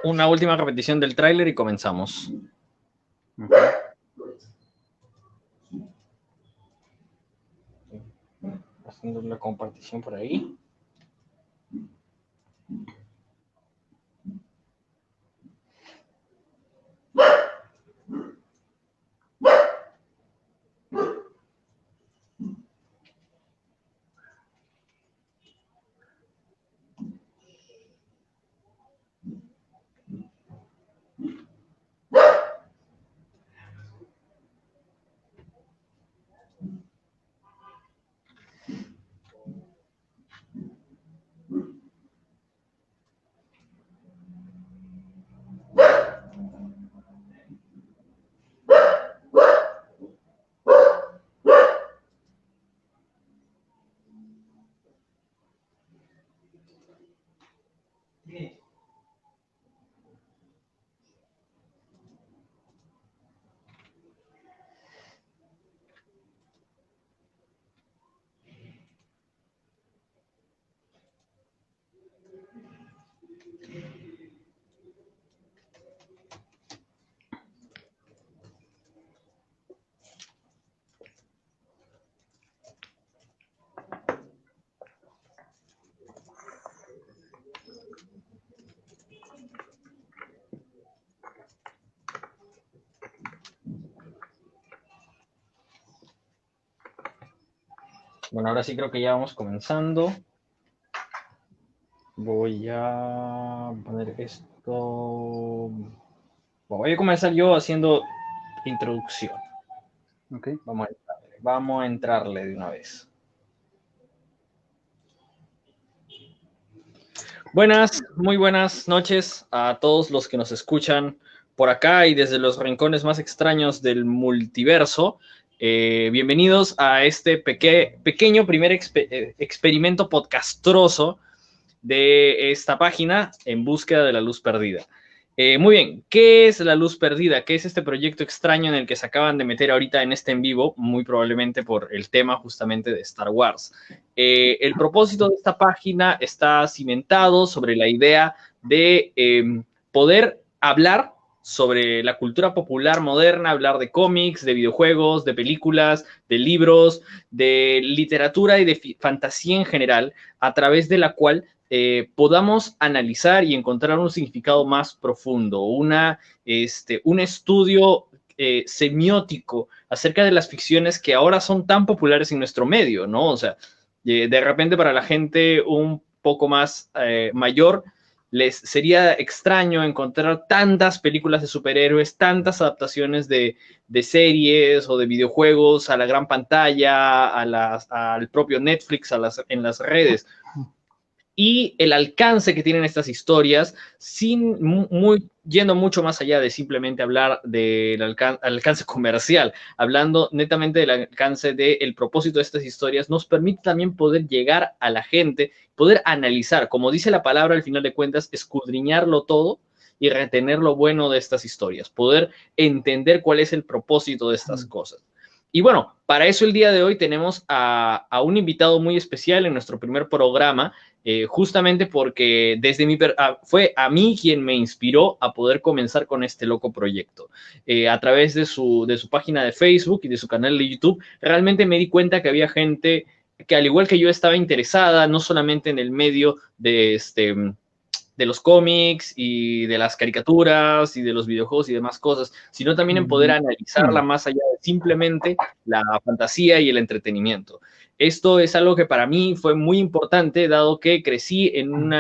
Una última repetición del tráiler y comenzamos. Haciendo la compartición por ahí. Bueno, ahora sí creo que ya vamos comenzando. Voy a poner esto. Bueno, voy a comenzar yo haciendo introducción. Ok. Vamos a entrarle de una vez. Muy buenas noches a todos los que nos escuchan por acá y desde los rincones más extraños del multiverso. Bienvenidos a este pequeño primer experimento podcastroso de esta página en búsqueda de la luz perdida. Muy bien, ¿qué es la luz perdida? ¿Qué es este proyecto extraño en el que se acaban de meter ahorita en este en vivo? Muy probablemente por el tema justamente de Star Wars. El propósito de esta página está cimentado sobre la idea de poder hablar sobre la cultura popular moderna, hablar de cómics, de videojuegos, de películas, de libros, de literatura y de fantasía en general, a través de la cual podamos analizar y encontrar un significado más profundo, un estudio semiótico acerca de las ficciones que ahora son tan populares en nuestro medio, ¿no? O sea, de repente para la gente un poco más mayor, les sería extraño encontrar tantas películas de superhéroes, tantas adaptaciones de series o de videojuegos a la gran pantalla, al propio Netflix, en las redes. Y el alcance que tienen estas historias, yendo mucho más allá de simplemente hablar del alcance comercial, hablando netamente del alcance del propósito de estas historias, nos permite también poder llegar a la gente, poder analizar, como dice la palabra al final de cuentas, escudriñarlo todo y retener lo bueno de estas historias, poder entender cuál es el propósito de estas cosas. Y bueno, para eso el día de hoy tenemos a un invitado muy especial en nuestro primer programa, justamente porque fue a mí quien me inspiró a poder comenzar con este loco proyecto. A través de su página de Facebook y de su canal de YouTube, realmente me di cuenta que había gente que al igual que yo estaba interesada, no solamente en el medio de los cómics y de las caricaturas y de los videojuegos y demás cosas, sino también en poder analizarla más allá de simplemente la fantasía y el entretenimiento. Esto es algo que para mí fue muy importante, dado que crecí en un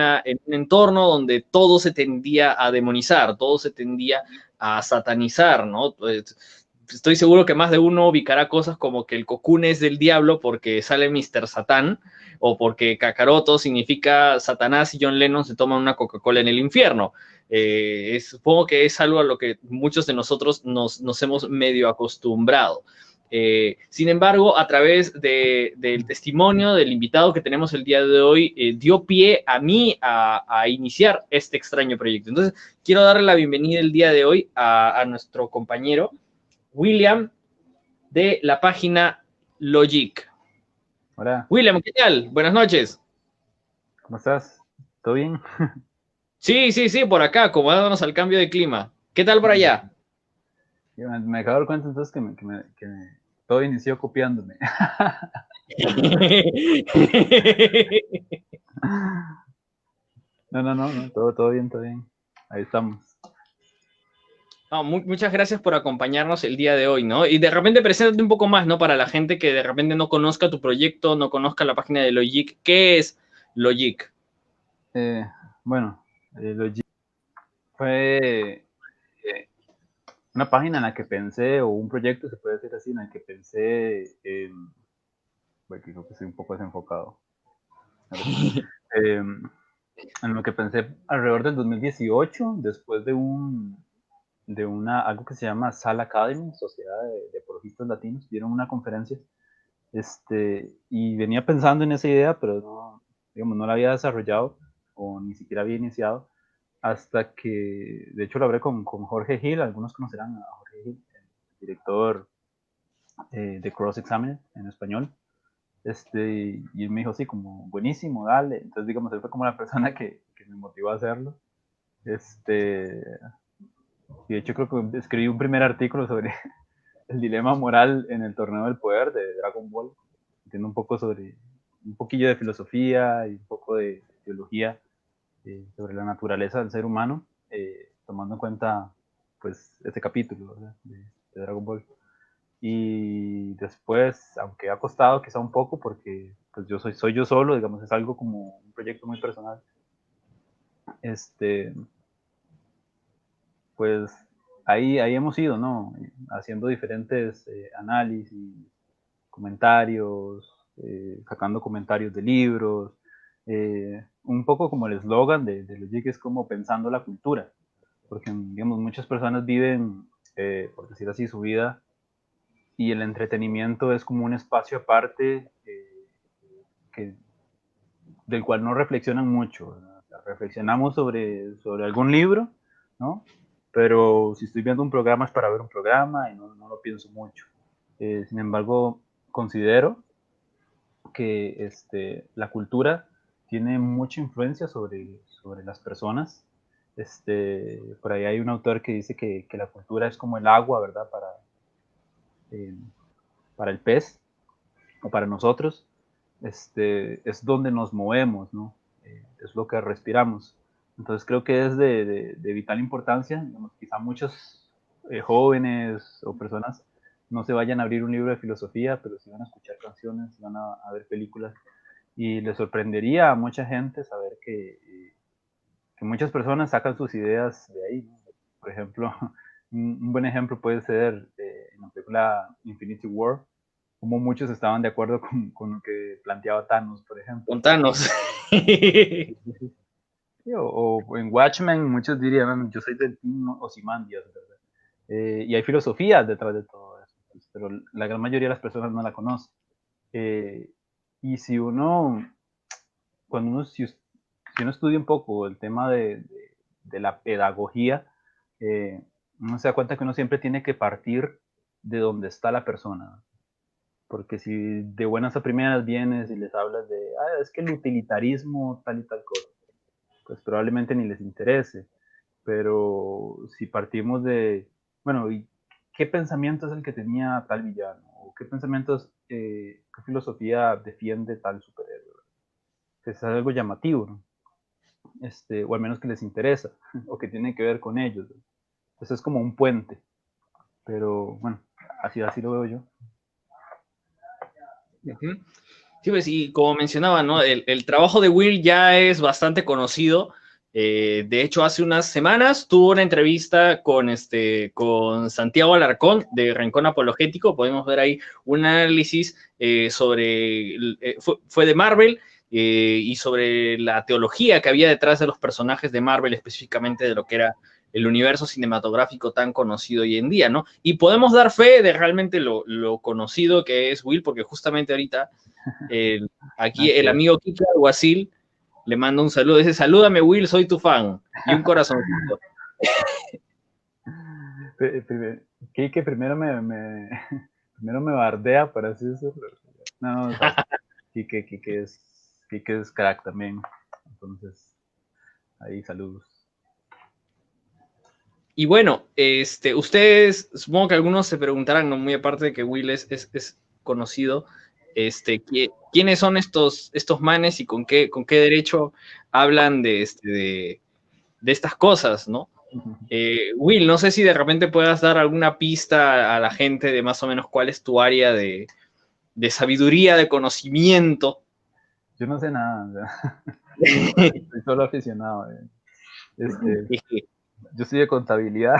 entorno donde todo se tendía a demonizar, todo se tendía a satanizar, ¿no? Estoy seguro que más de uno ubicará cosas como que el Cocoon es del diablo porque sale Mr. Satán, o porque Kakaroto significa Satanás y John Lennon se toman una Coca-Cola en el infierno. Supongo que es algo a lo que muchos de nosotros nos hemos medio acostumbrado. Sin embargo, a través del testimonio del invitado que tenemos el día de hoy, dio pie a mí a iniciar este extraño proyecto. Entonces, quiero darle la bienvenida el día de hoy a nuestro compañero William de la página Logic. Hola, William, ¿qué tal? Buenas noches. ¿cómo estás? ¿Todo bien? Sí, por acá, acomodándonos al cambio de clima. ¿Qué tal por allá? Me acabo de dar cuenta entonces que todo inició copiándome. No, todo bien, todo bien. Ahí estamos. No, muchas gracias por acompañarnos el día de hoy, ¿no? Y de repente preséntate un poco más, ¿no? Para la gente que de repente no conozca tu proyecto, no conozca la página de Logic. ¿Qué es Logic? Eh, bueno, Logic fue una página en la que pensé, o un proyecto, se puede decir así, en el que pensé bueno, creo que estoy un poco desenfocado. Eh, en lo que pensé alrededor del 2018, después algo que se llama SAL Academy, Sociedad de Apologistas Latinos, dieron una conferencia, y venía pensando en esa idea, pero no, digamos, no la había desarrollado o ni siquiera había iniciado, hasta que, de hecho, lo hablé con Jorge Gil. Algunos conocerán a Jorge Gil, el director de Cross Examiner en español, y él me dijo, sí, como buenísimo, dale. Entonces, digamos, él fue como la persona que me motivó a hacerlo. Y de hecho creo que escribí un primer artículo sobre el dilema moral en el torneo del poder de Dragon Ball. Entiendo un poco sobre un poquillo de filosofía y un poco de teología sobre la naturaleza del ser humano, tomando en cuenta pues este capítulo, ¿verdad? De Dragon Ball. y después, aunque ha costado quizá un poco, porque pues yo soy yo solo, digamos, es algo como un proyecto muy personal, este, pues ahí hemos ido, ¿no? Haciendo diferentes análisis, comentarios, sacando comentarios de libros, un poco como el eslogan de los que es como pensando la cultura, porque digamos, muchas personas viven, por decir así, su vida y el entretenimiento es como un espacio aparte que, del cual no reflexionan mucho. O sea, reflexionamos sobre algún libro, ¿no? Pero si estoy viendo un programa es para ver un programa y no lo pienso mucho. Sin embargo, considero que la cultura tiene mucha influencia sobre las personas. Por ahí hay un autor que dice que la cultura es como el agua, ¿verdad? Eh, para el pez o para nosotros. Es donde nos movemos, ¿no? Es lo que respiramos. Entonces creo que es de vital importancia. Digamos, quizá muchos jóvenes o personas no se vayan a abrir un libro de filosofía, pero sí van a escuchar canciones, van a ver películas y les sorprendería a mucha gente saber que muchas personas sacan sus ideas de ahí, ¿no? Por ejemplo, un buen ejemplo puede ser en la película Infinity War, como muchos estaban de acuerdo con lo que planteaba Thanos, por ejemplo. Contanos. O en Watchmen muchos dirían, yo soy del team Ozymandias, ¿verdad? Y hay filosofía detrás de todo eso, pues, pero la gran mayoría de las personas no la conocen. Y si uno, si uno estudia un poco el tema de la pedagogía, uno se da cuenta que uno siempre tiene que partir de donde está la persona. Porque si de buenas a primeras vienes y les hablas de, es que el utilitarismo tal y tal cosa, pues probablemente ni les interese. Pero si partimos de, bueno, ¿y qué pensamiento es el que tenía tal villano? ¿O qué pensamientos, qué filosofía defiende tal superhéroe? Que es algo llamativo, ¿no? O al menos que les interesa, o que tiene que ver con ellos, ¿no? Entonces es como un puente, pero bueno, así lo veo yo. Sí, pues, y como mencionaba, ¿no? El trabajo de Will ya es bastante conocido. De hecho, hace unas semanas tuvo una entrevista con Santiago Alarcón de Rincón Apologético. Podemos ver ahí un análisis sobre, fue de Marvel y sobre la teología que había detrás de los personajes de Marvel, específicamente de lo que era el universo cinematográfico tan conocido hoy en día, ¿no? Y podemos dar fe de realmente lo conocido que es Will, porque justamente ahorita aquí el amigo Kika Alguacil le manda un saludo, dice, salúdame Will, soy tu fan, y un corazoncito. Kike primero primero me bardea, para así decirlo. No, o sea, Kike es crack también, entonces ahí saludos. Y bueno, ustedes, supongo que algunos se preguntarán, ¿no? Muy aparte de que Will es conocido, ¿quiénes son estos manes y con qué derecho hablan de estas cosas, ¿no? Will, no sé si de repente puedas dar alguna pista a la gente de más o menos cuál es tu área de sabiduría, de conocimiento. Yo no sé nada, o sea, soy solo aficionado. Yo soy de contabilidad,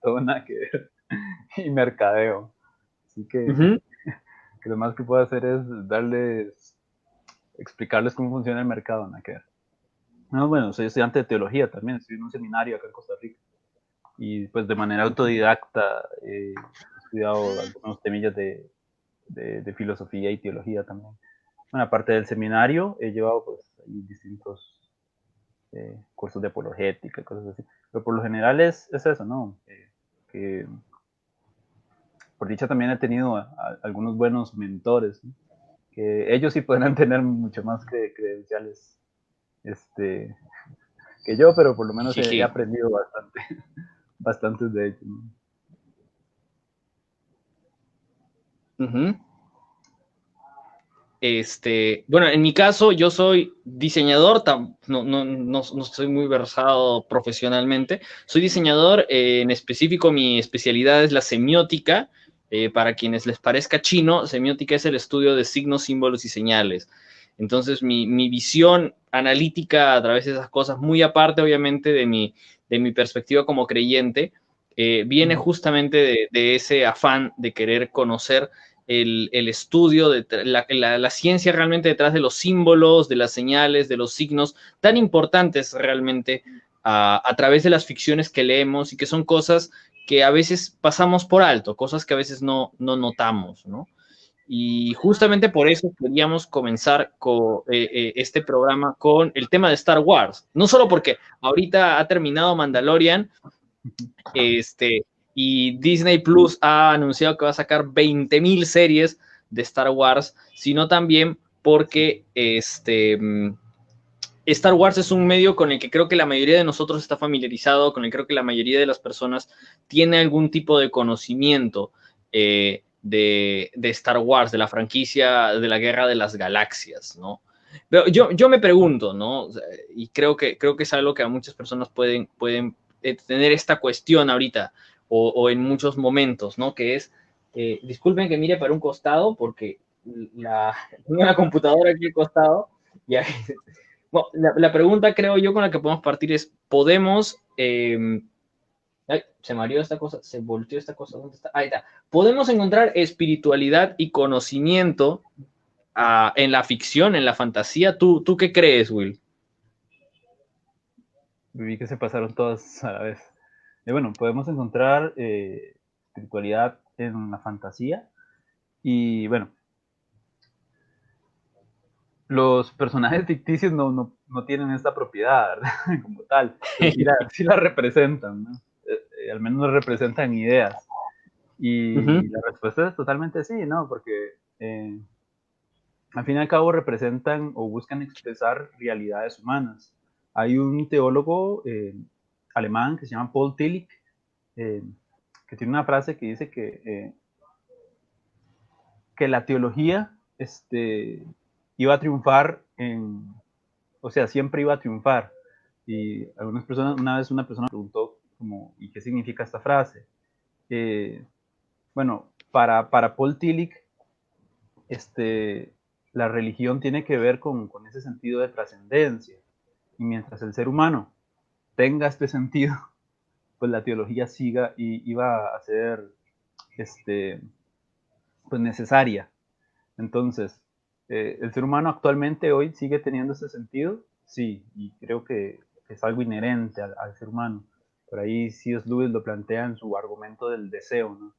todo nada que ver, y mercadeo. Así que lo más que puedo hacer es explicarles cómo funciona el mercado, nada que ver. No, bueno, soy estudiante de teología también, estoy en un seminario acá en Costa Rica. Y pues de manera autodidacta he estudiado algunos temillas de filosofía y teología también. Bueno, aparte del seminario, he llevado pues distintos cursos de apologética, cosas así. Pero por lo general es eso, ¿no? Que por dicha también he tenido algunos buenos mentores, ¿no? Que ellos sí podrán tener mucho más credenciales que yo, pero por lo menos he aprendido bastantes de ellos, ¿no? Bueno, en mi caso, yo soy diseñador, no estoy muy versado profesionalmente. Soy diseñador, en específico mi especialidad es la semiótica, Para quienes les parezca chino, semiótica es el estudio de signos, símbolos y señales. Entonces, mi visión analítica a través de esas cosas, muy aparte, obviamente, de mi perspectiva como creyente, viene justamente de ese afán de querer conocer el estudio, de la ciencia realmente detrás de los símbolos, de las señales, de los signos, tan importantes realmente a través de las ficciones que leemos y que son cosas que a veces pasamos por alto, cosas que a veces no notamos, ¿no? Y justamente por eso queríamos comenzar con este programa con el tema de Star Wars. No solo porque ahorita ha terminado Mandalorian, y Disney Plus ha anunciado que va a sacar 20,000 series de Star Wars, sino también porque Star Wars es un medio con el que creo que la mayoría de nosotros está familiarizado, con el que creo que la mayoría de las personas tiene algún tipo de conocimiento de Star Wars, de la franquicia de la Guerra de las Galaxias, ¿no? Pero yo me pregunto, ¿no? Y creo que es algo que a muchas personas pueden tener esta cuestión ahorita o en muchos momentos, ¿no? Que es, disculpen que mire para un costado porque tengo una computadora aquí al costado y bueno, la pregunta creo yo con la que podemos partir es, ¿podemos... ay, se mareó esta cosa, se volteó esta cosa, ¿dónde está? Ahí está. ¿Podemos encontrar espiritualidad y conocimiento en la ficción, en la fantasía? ¿Tú qué crees, Will? Vi que se pasaron todas a la vez. Bueno, podemos encontrar espiritualidad en la fantasía y bueno, los personajes ficticios no tienen esta propiedad, ¿verdad? Como tal, pero sí la representan, ¿no? Al menos representan ideas. Y la respuesta es totalmente sí, ¿no? Porque al fin y al cabo representan o buscan expresar realidades humanas. Hay un teólogo alemán que se llama Paul Tillich, que tiene una frase que dice que la teología iba a triunfar o sea, siempre iba a triunfar. Y algunas personas, una vez una persona preguntó como, ¿y qué significa esta frase? Bueno, para Paul Tillich, la religión tiene que ver con ese sentido de trascendencia. Y mientras el ser humano tenga este sentido, pues la teología iba a ser pues necesaria. Entonces, ¿el ser humano actualmente hoy sigue teniendo ese sentido? Sí, y creo que es algo inherente al ser humano. Por ahí C.S. Lewis lo plantea en su argumento del deseo, ¿no?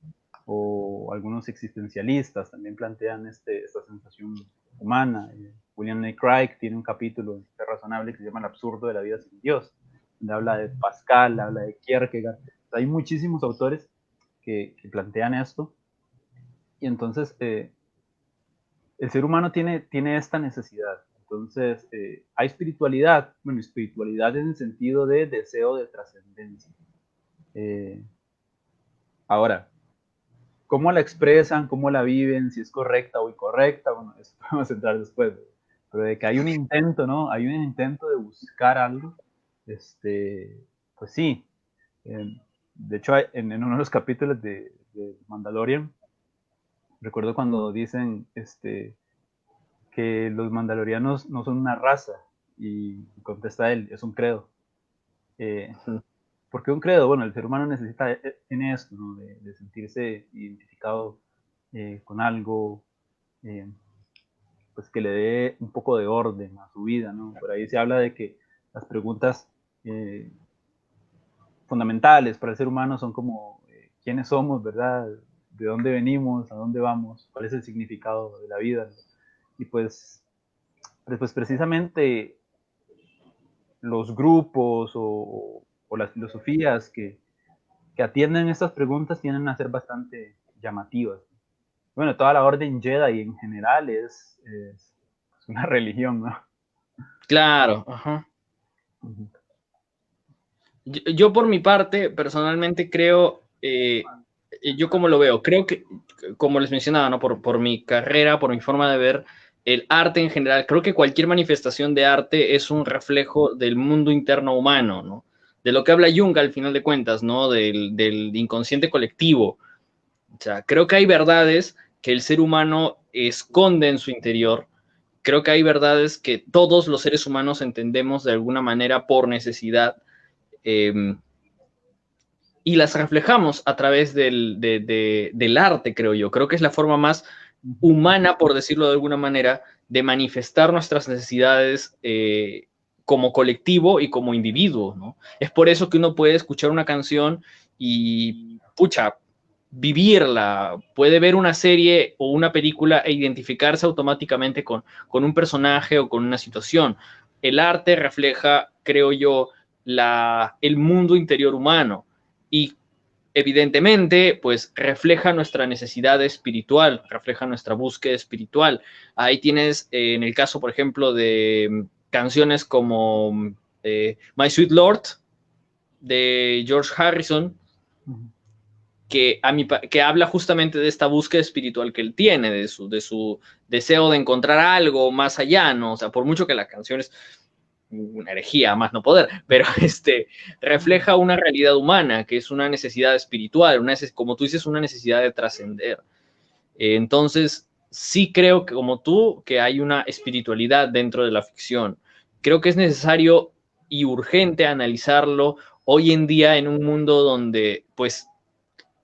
O algunos existencialistas también plantean esta sensación humana. William Lane Craig tiene un capítulo en Ser Razonable que se llama El absurdo de la vida sin Dios, donde habla de Pascal, habla de Kierkegaard. Hay muchísimos autores que plantean esto. Y entonces el ser humano tiene esta necesidad. Entonces, hay espiritualidad, bueno, espiritualidad en el sentido de deseo de trascendencia. Ahora, ¿cómo la expresan? ¿Cómo la viven? Si es correcta o incorrecta, bueno, eso vamos a entrar después. Pero de que hay un intento, ¿no? Hay un intento de buscar algo, pues sí. De hecho, en uno de los capítulos de Mandalorian, recuerdo cuando dicen que los mandalorianos no son una raza, y contesta él, es un credo. ¿Por qué un credo? Bueno, el ser humano necesita en esto, ¿no? de sentirse identificado con algo, pues que le dé un poco de orden a su vida, ¿no? Por ahí se habla de que las preguntas fundamentales para el ser humano son como quiénes somos, ¿verdad? ¿De dónde venimos? ¿A dónde vamos? ¿Cuál es el significado de la vida? Y pues precisamente los grupos o las filosofías que atienden estas preguntas tienden a ser bastante llamativas. Bueno, toda la orden Jedi en general es una religión, ¿no? Claro, ajá. Yo por mi parte, personalmente creo, yo como lo veo, creo que, como les mencionaba, ¿no? Por mi carrera, por mi forma de ver el arte en general, creo que cualquier manifestación de arte es un reflejo del mundo interno humano, ¿no? De lo que habla Jung al final de cuentas, ¿no? Del inconsciente colectivo. O sea, creo que hay verdades que el ser humano esconde en su interior. Creo que hay verdades que todos los seres humanos entendemos de alguna manera por necesidad, y las reflejamos a través del arte, creo yo. Creo que es la forma más humana, por decirlo de alguna manera, de manifestar nuestras necesidades como colectivo y como individuo, ¿no? Es por eso que uno puede escuchar una canción y, pucha, vivirla, puede ver una serie o una película e identificarse automáticamente con un personaje o con una situación. El arte refleja, creo yo, el mundo interior humano y evidentemente, pues refleja nuestra necesidad espiritual, refleja nuestra búsqueda espiritual. Ahí tienes, en el caso, por ejemplo, de canciones como My Sweet Lord, de George Harrison, que habla justamente de esta búsqueda espiritual que él tiene, de su deseo de encontrar algo más allá, ¿no? O sea, por mucho que la canción es una herejía, más no poder, pero refleja una realidad humana, que es una necesidad espiritual, como tú dices, una necesidad de trascender. Entonces, sí creo que, como tú, que hay una espiritualidad dentro de la ficción. Creo que es necesario y urgente analizarlo hoy en día en un mundo donde, pues,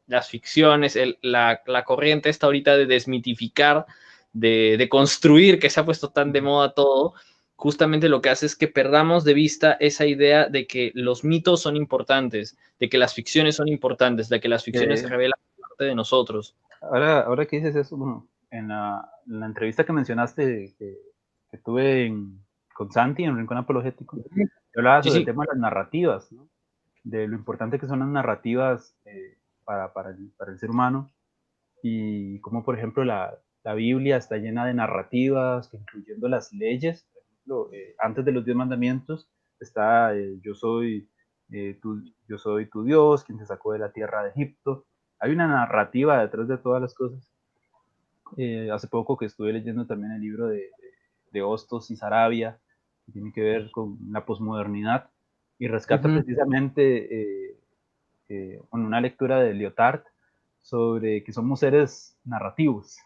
las ficciones, la corriente está ahorita de desmitificar, de construir, que se ha puesto tan de moda todo, justamente lo que hace es que perdamos de vista esa idea de que los mitos son importantes, de que las ficciones son importantes, de que las ficciones Eh, revelan parte de nosotros. ahora que dices eso, bueno, en la entrevista que mencionaste que tuve con Santi en Rincón Apologético, yo hablaba Sí, sobre el sí. tema de las narrativas, ¿no? De lo importante que son las narrativas para el ser humano y como por ejemplo la Biblia está llena de narrativas, incluyendo las leyes. Por ejemplo, antes de los 10 mandamientos está yo soy tu Dios, quien te sacó de la tierra de Egipto. Hay una narrativa detrás de todas las cosas. Hace poco que estuve leyendo también el libro de Hostos y Sarabia, que tiene que ver con la posmodernidad, y rescata Ujú. precisamente con una lectura de Lyotard sobre que somos seres narrativos.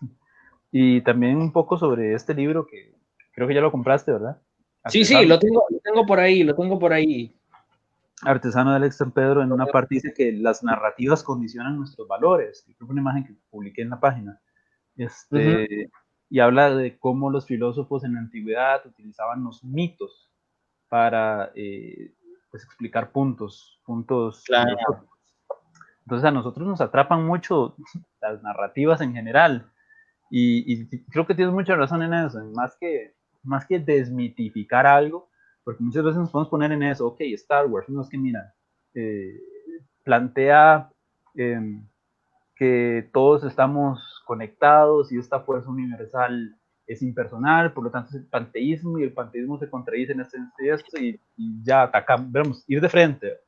Y también un poco sobre este libro que creo que ya lo compraste, ¿verdad? Sí, sí, Artesano. lo tengo por ahí, lo tengo por ahí. Artesano de Alex San Pedro en una parte dice que las narrativas condicionan nuestros valores. Creo que fue una imagen que publiqué en la página. Ujú. Y habla de cómo los filósofos en la antigüedad utilizaban los mitos para pues explicar puntos Claro. filosóficos. Entonces a nosotros nos atrapan mucho las narrativas en general y creo que tienes mucha razón en eso, más que desmitificar algo, porque muchas veces nos podemos poner en eso, ok, Star Wars, no es que mira, eh, plantea eh, que todos estamos conectados y esta fuerza universal es impersonal, por lo tanto es el panteísmo y el panteísmo se contradice en esto y ya atacamos, vamos, ir de frente.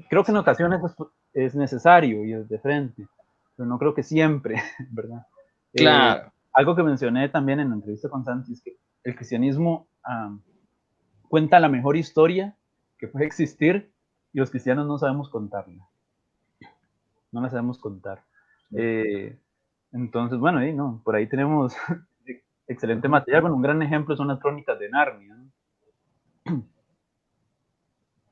Creo que en ocasiones es necesario ir de frente, pero no creo que siempre, ¿verdad? Eh, Claro. algo que mencioné también en la entrevista con Santi es que el cristianismo cuenta la mejor historia que puede existir y los cristianos no sabemos contarla, no la sabemos contar. Eh, entonces, bueno, no, por ahí tenemos excelente material. Bueno, un gran ejemplo son las crónicas de Narnia, ¿no?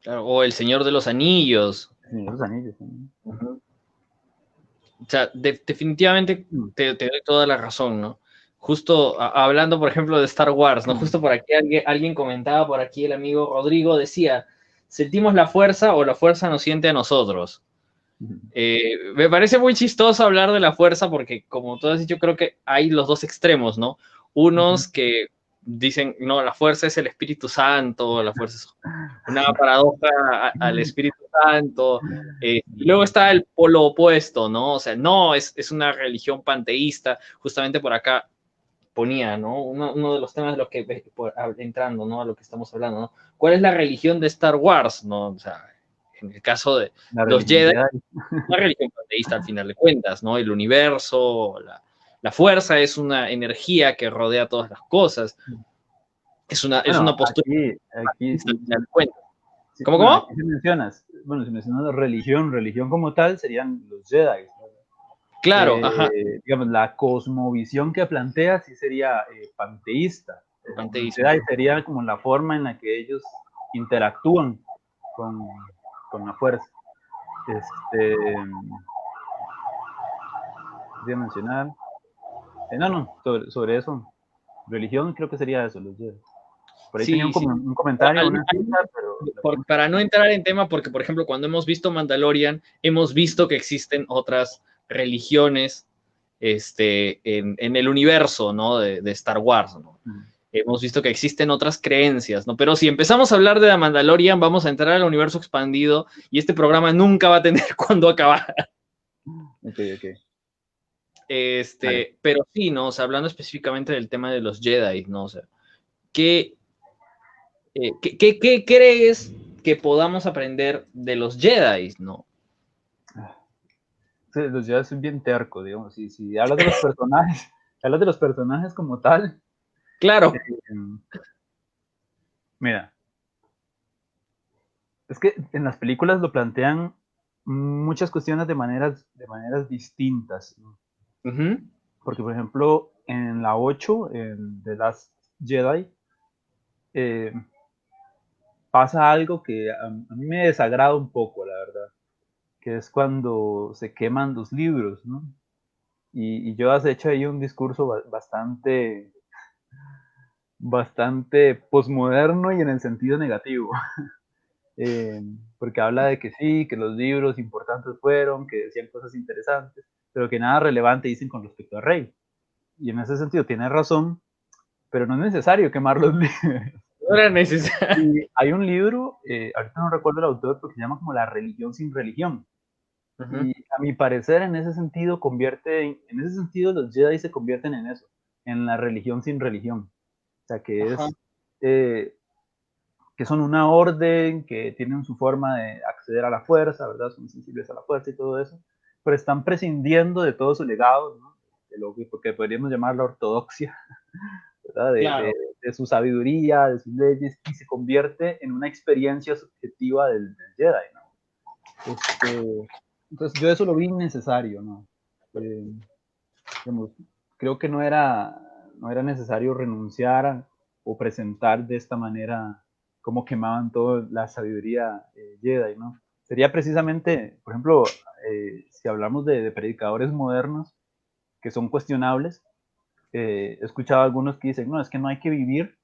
Claro. O El Señor de los Anillos. Señor de los Anillos. ¿No? Ujú. O sea, definitivamente te doy toda la razón, ¿no? Justo hablando, por ejemplo, de Star Wars, ¿no? Justo por aquí alguien comentaba, por aquí el amigo Rodrigo decía, ¿sentimos la fuerza o la fuerza nos siente a nosotros? Me parece muy chistoso hablar de la fuerza porque, como tú has dicho, creo que hay los dos extremos, ¿no? Unos que dicen, no, la fuerza es el Espíritu Santo, la fuerza es una paradoja al Espíritu Santo. Y luego está el polo opuesto, ¿no? O sea, no, es una religión panteísta. Justamente por acá ponía, ¿no? Uno de los temas de los que, entrando, ¿no? A lo que estamos hablando, ¿no? ¿Cuál es la religión de Star Wars, ¿no? O sea, en el caso de La los religión Jedi, Jedi. una religión panteísta al final de cuentas, ¿no? El universo, la fuerza es una energía que rodea todas las cosas. Es Bueno, una postura aquí al final de cuentas. sí, ¿Cómo, bueno, aquí cómo? si mencionas religión como tal serían los Jedi, ¿verdad? Claro, ajá. Digamos, la cosmovisión que plantea sí sería panteísta. Los Panteísmo. Jedi sería como la forma en la que ellos interactúan con, con la fuerza. Quería mencionar. Sobre eso. Religión creo que sería eso, los Jedi. Por ahí tenía Sí, sí. un comentario, una cita, pero... Para no entrar en tema, porque por ejemplo, cuando hemos visto Mandalorian, hemos visto que existen otras religiones en el universo, ¿no? De Star Wars, ¿no? Hemos visto que existen otras creencias, ¿no? Pero si empezamos a hablar de la Mandalorian, vamos a entrar al universo expandido y este programa nunca va a tener cuándo acabar. Ok. Vale. Pero sí, ¿no? O sea, hablando específicamente del tema de los Jedi, ¿no? O sea, ¿qué crees que podamos aprender de los Jedi, ¿no? Sí, los Jedi son bien tercos, digamos. Si hablas de los personajes, hablas de los personajes como tal. Claro. Mira, es que en las películas lo plantean muchas cuestiones de maneras distintas, ¿no? Porque, por ejemplo, en la 8, en The Last Jedi, pasa algo que a mí me desagrada un poco, la verdad, que es cuando se queman los libros, ¿no? Y yo has hecho ahí un discurso bastante posmoderno y en el sentido negativo. Porque habla de que sí, que los libros importantes fueron, que decían cosas interesantes, pero que nada relevante dicen con respecto a Rey. Y en ese sentido tiene razón, pero no es necesario quemar los libros. No era necesario. Y hay un libro, ahorita no recuerdo el autor, porque se llama como La religión sin religión. Y a mi parecer, en ese sentido, los Jedi se convierten en eso, en la religión sin religión. O sea, que son una orden, que tienen su forma de acceder a la fuerza, ¿verdad? Son sensibles a la fuerza y todo eso, pero están prescindiendo de todo su legado, ¿no? De lo que podríamos llamar la ortodoxia, ¿verdad? Claro. De su sabiduría, de sus leyes, y se convierte en una experiencia subjetiva del Jedi, ¿no? Entonces yo eso lo vi innecesario, ¿no? Digamos, creo que no era necesario renunciar o presentar de esta manera cómo quemaban toda la sabiduría Jedi, ¿no? Sería precisamente, por ejemplo, si hablamos de predicadores modernos que son cuestionables, he escuchado a algunos que dicen, no, es que no hay que vivir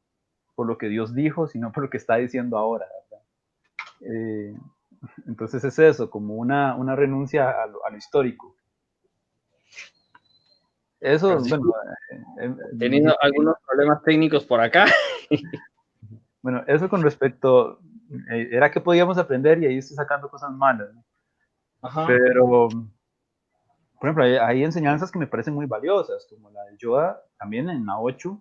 por lo que Dios dijo, sino por lo que está diciendo ahora, ¿verdad? Entonces es eso, como una renuncia a lo histórico. Eso, bueno, teniendo algunos problemas técnicos por acá. bueno, eso con respecto, era que podíamos aprender y ahí estoy sacando cosas malas, ¿no? Ajá. Pero, por ejemplo, hay enseñanzas que me parecen muy valiosas, como la de Yoda, también en la 8,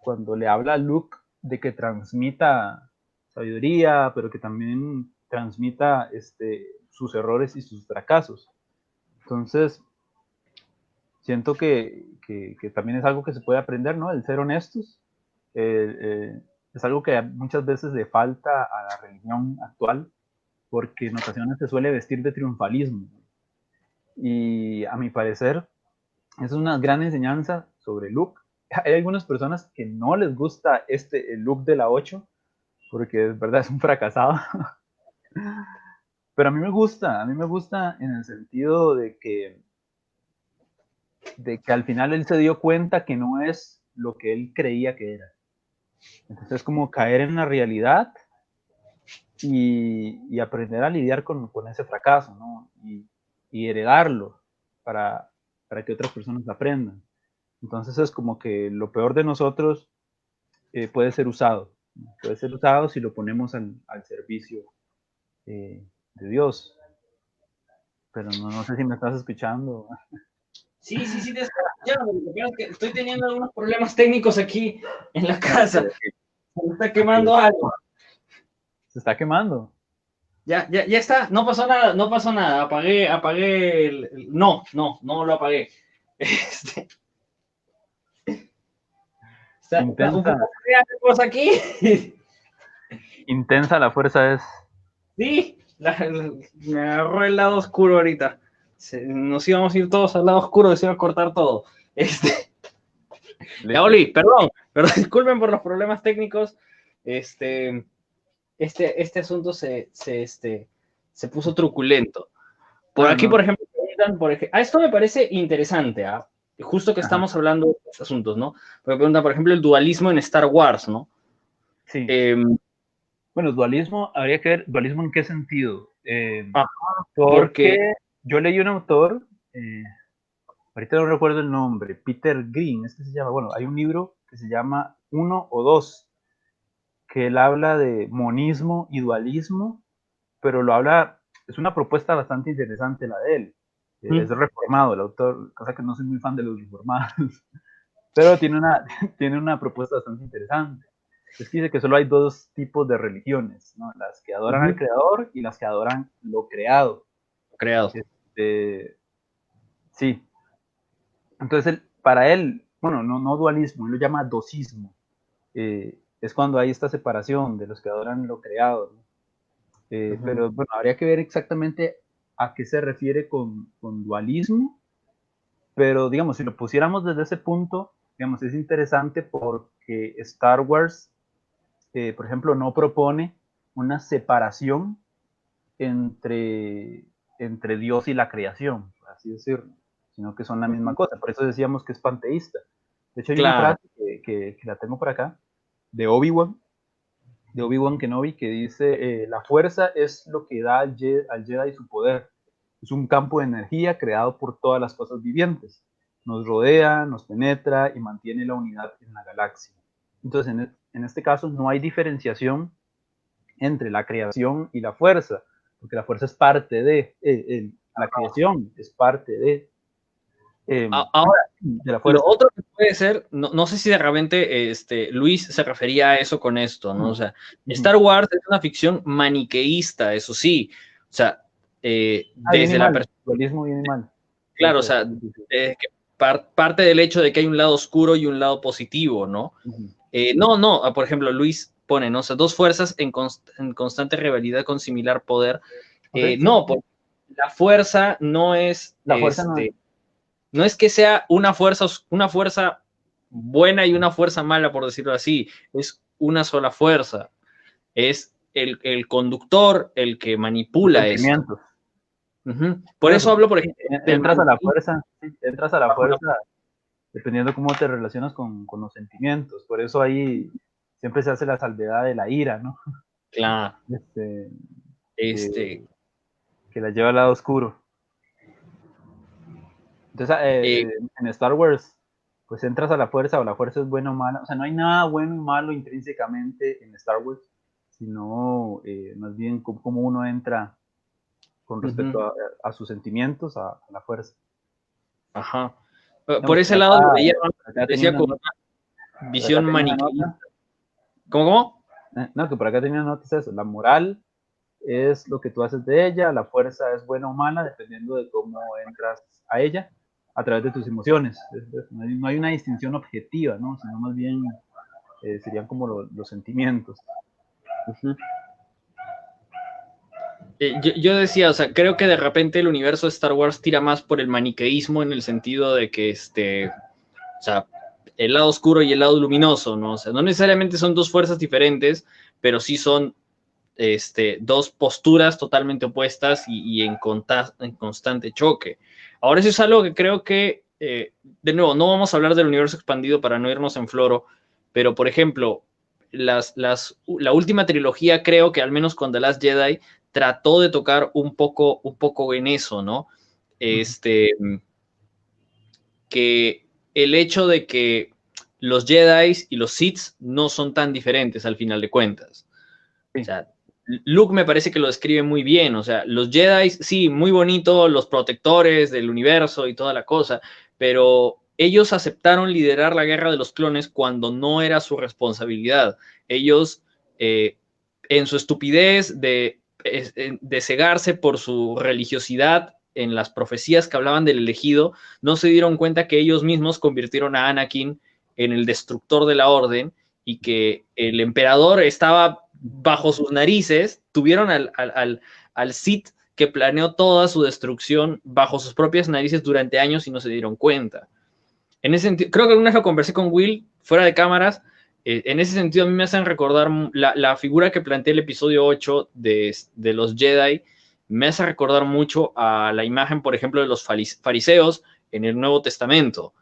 cuando le habla a Luke de que transmita sabiduría, pero que también transmita sus errores y sus fracasos. Entonces, siento que también es algo que se puede aprender, ¿no? El ser honestos. Es algo que muchas veces le falta a la religión actual, porque en ocasiones se suele vestir de triunfalismo. Y a mi parecer, es una gran enseñanza sobre Luke. Hay algunas personas que no les gusta el Luke de la 8, porque es verdad, es un fracasado. Pero a mí me gusta en el sentido de que al final él se dio cuenta que no es lo que él creía que era. Entonces es como caer en la realidad y aprender a lidiar con ese fracaso, ¿no? Y heredarlo para que otras personas aprendan. Entonces es como que lo peor de nosotros puede ser usado. Puede ser usado si lo ponemos al servicio de Dios. Pero no sé si me estás escuchando. Sí, te estoy escuchando. Lo que pasa es que estoy teniendo algunos problemas técnicos aquí en la casa. Se me está quemando algo. Se está quemando. Ya está. No pasó nada. Apagué no lo apagué. Está un poco fea la cosa aquí. Intensa la fuerza es. Sí, me agarró el lado oscuro ahorita. nos íbamos a ir todos al lado oscuro y se iba a cortar todo. Ya volví, perdón, pero disculpen por los problemas técnicos. Este asunto se puso truculento. Por aquí, por ejemplo, esto me parece interesante, ¿ah? Justo que estamos hablando de estos asuntos, ¿no? Porque preguntan, por ejemplo, el dualismo en Star Wars, ¿no? Sí. Bueno, dualismo, habría que ver, ¿dualismo en qué sentido? Porque yo leí un autor, ahorita no recuerdo el nombre, Peter Green, es que se llama, bueno, hay un libro que se llama Uno o Dos, que él habla de monismo y dualismo, pero lo habla, es una propuesta bastante interesante la de él. Es reformado el autor, cosa que no soy muy fan de los reformados, pero tiene una propuesta bastante interesante. Es que dice que solo hay dos tipos de religiones, ¿no? Las que adoran al creador y las que adoran lo creado. Sí. Entonces, para él, bueno, no dualismo, él lo llama dosismo. Es cuando hay esta separación de los que adoran lo creado, ¿no? Pero bueno, habría que ver exactamente a qué se refiere con dualismo, pero digamos, si lo pusiéramos desde ese punto, digamos, es interesante porque Star Wars, por ejemplo, no propone una separación entre Dios y la creación, por así decirlo, sino que son la misma cosa. Por eso decíamos que es panteísta. De hecho, hay una frase que la tengo por acá, de Obi-Wan Kenobi, que dice, la fuerza es lo que da al Jedi su poder. Es un campo de energía creado por todas las cosas vivientes. Nos rodea, nos penetra y mantiene la unidad en la galaxia. Entonces, en este caso, no hay diferenciación entre la creación y la fuerza, porque la fuerza es parte de, la creación es parte de ahora, la fuerza. Lo otro que puede ser, no sé si de repente Luis se refería a eso con esto, ¿no? O sea, Star Wars es una ficción maniqueísta, eso sí. O sea, desde la perspectiva. Dualismo viene mal. Claro, o sea, que parte del hecho de que hay un lado oscuro y un lado positivo, ¿no? Por ejemplo, Luis pone, ¿no? O sea, dos fuerzas en constante rivalidad con similar poder. Porque la fuerza no es. La fuerza no es que sea una fuerza buena y una fuerza mala, por decirlo así. Es una sola fuerza. Es el conductor el que manipula esto. Por eso hablo, por ejemplo. Entras a la fuerza dependiendo cómo te relacionas con los sentimientos. Por eso ahí siempre se hace la salvedad de la ira, ¿no? Claro. Que la lleva al lado oscuro. Entonces, en Star Wars, pues entras a la fuerza, o la fuerza es buena o mala. O sea, no hay nada bueno y malo intrínsecamente en Star Wars, sino más bien cómo uno entra con respecto a sus sentimientos, a la fuerza. Ajá. Por ese lado, decía como una visión maniqueísta. ¿Cómo? No, que por acá tenía notas eso. La moral es lo que tú haces de ella, la fuerza es buena o mala, dependiendo de cómo entras a ella a través de tus emociones. No hay una distinción objetiva, ¿no? Sino más bien serían como los sentimientos. Yo decía, o sea, creo que de repente el universo de Star Wars tira más por el maniqueísmo en el sentido de que o sea, el lado oscuro y el lado luminoso, ¿no? O sea, no necesariamente son dos fuerzas diferentes, pero sí son dos posturas totalmente opuestas y en constante choque. Ahora eso es algo que creo que, de nuevo, no vamos a hablar del universo expandido para no irnos en floro, pero por ejemplo, la última trilogía creo que al menos con The Last Jedi trató de tocar un poco en eso, ¿no? Que el hecho de que los Jedi y los Sith no son tan diferentes al final de cuentas. O sea, Luke me parece que lo describe muy bien. O sea, los Jedi, sí, muy bonito, los protectores del universo y toda la cosa, pero ellos aceptaron liderar la guerra de los clones cuando no era su responsabilidad. Ellos, en su estupidez de cegarse por su religiosidad en las profecías que hablaban del elegido, no se dieron cuenta que ellos mismos convirtieron a Anakin en el destructor de la orden y que el emperador estaba bajo sus narices, tuvieron al Sith que planeó toda su destrucción bajo sus propias narices durante años y no se dieron cuenta. En ese sentido, creo que alguna vez lo conversé con Will, fuera de cámaras. En ese sentido, a mí me hacen recordar la figura que plantea el episodio 8 de los Jedi, me hace recordar mucho a la imagen, por ejemplo, de los fariseos en el Nuevo Testamento.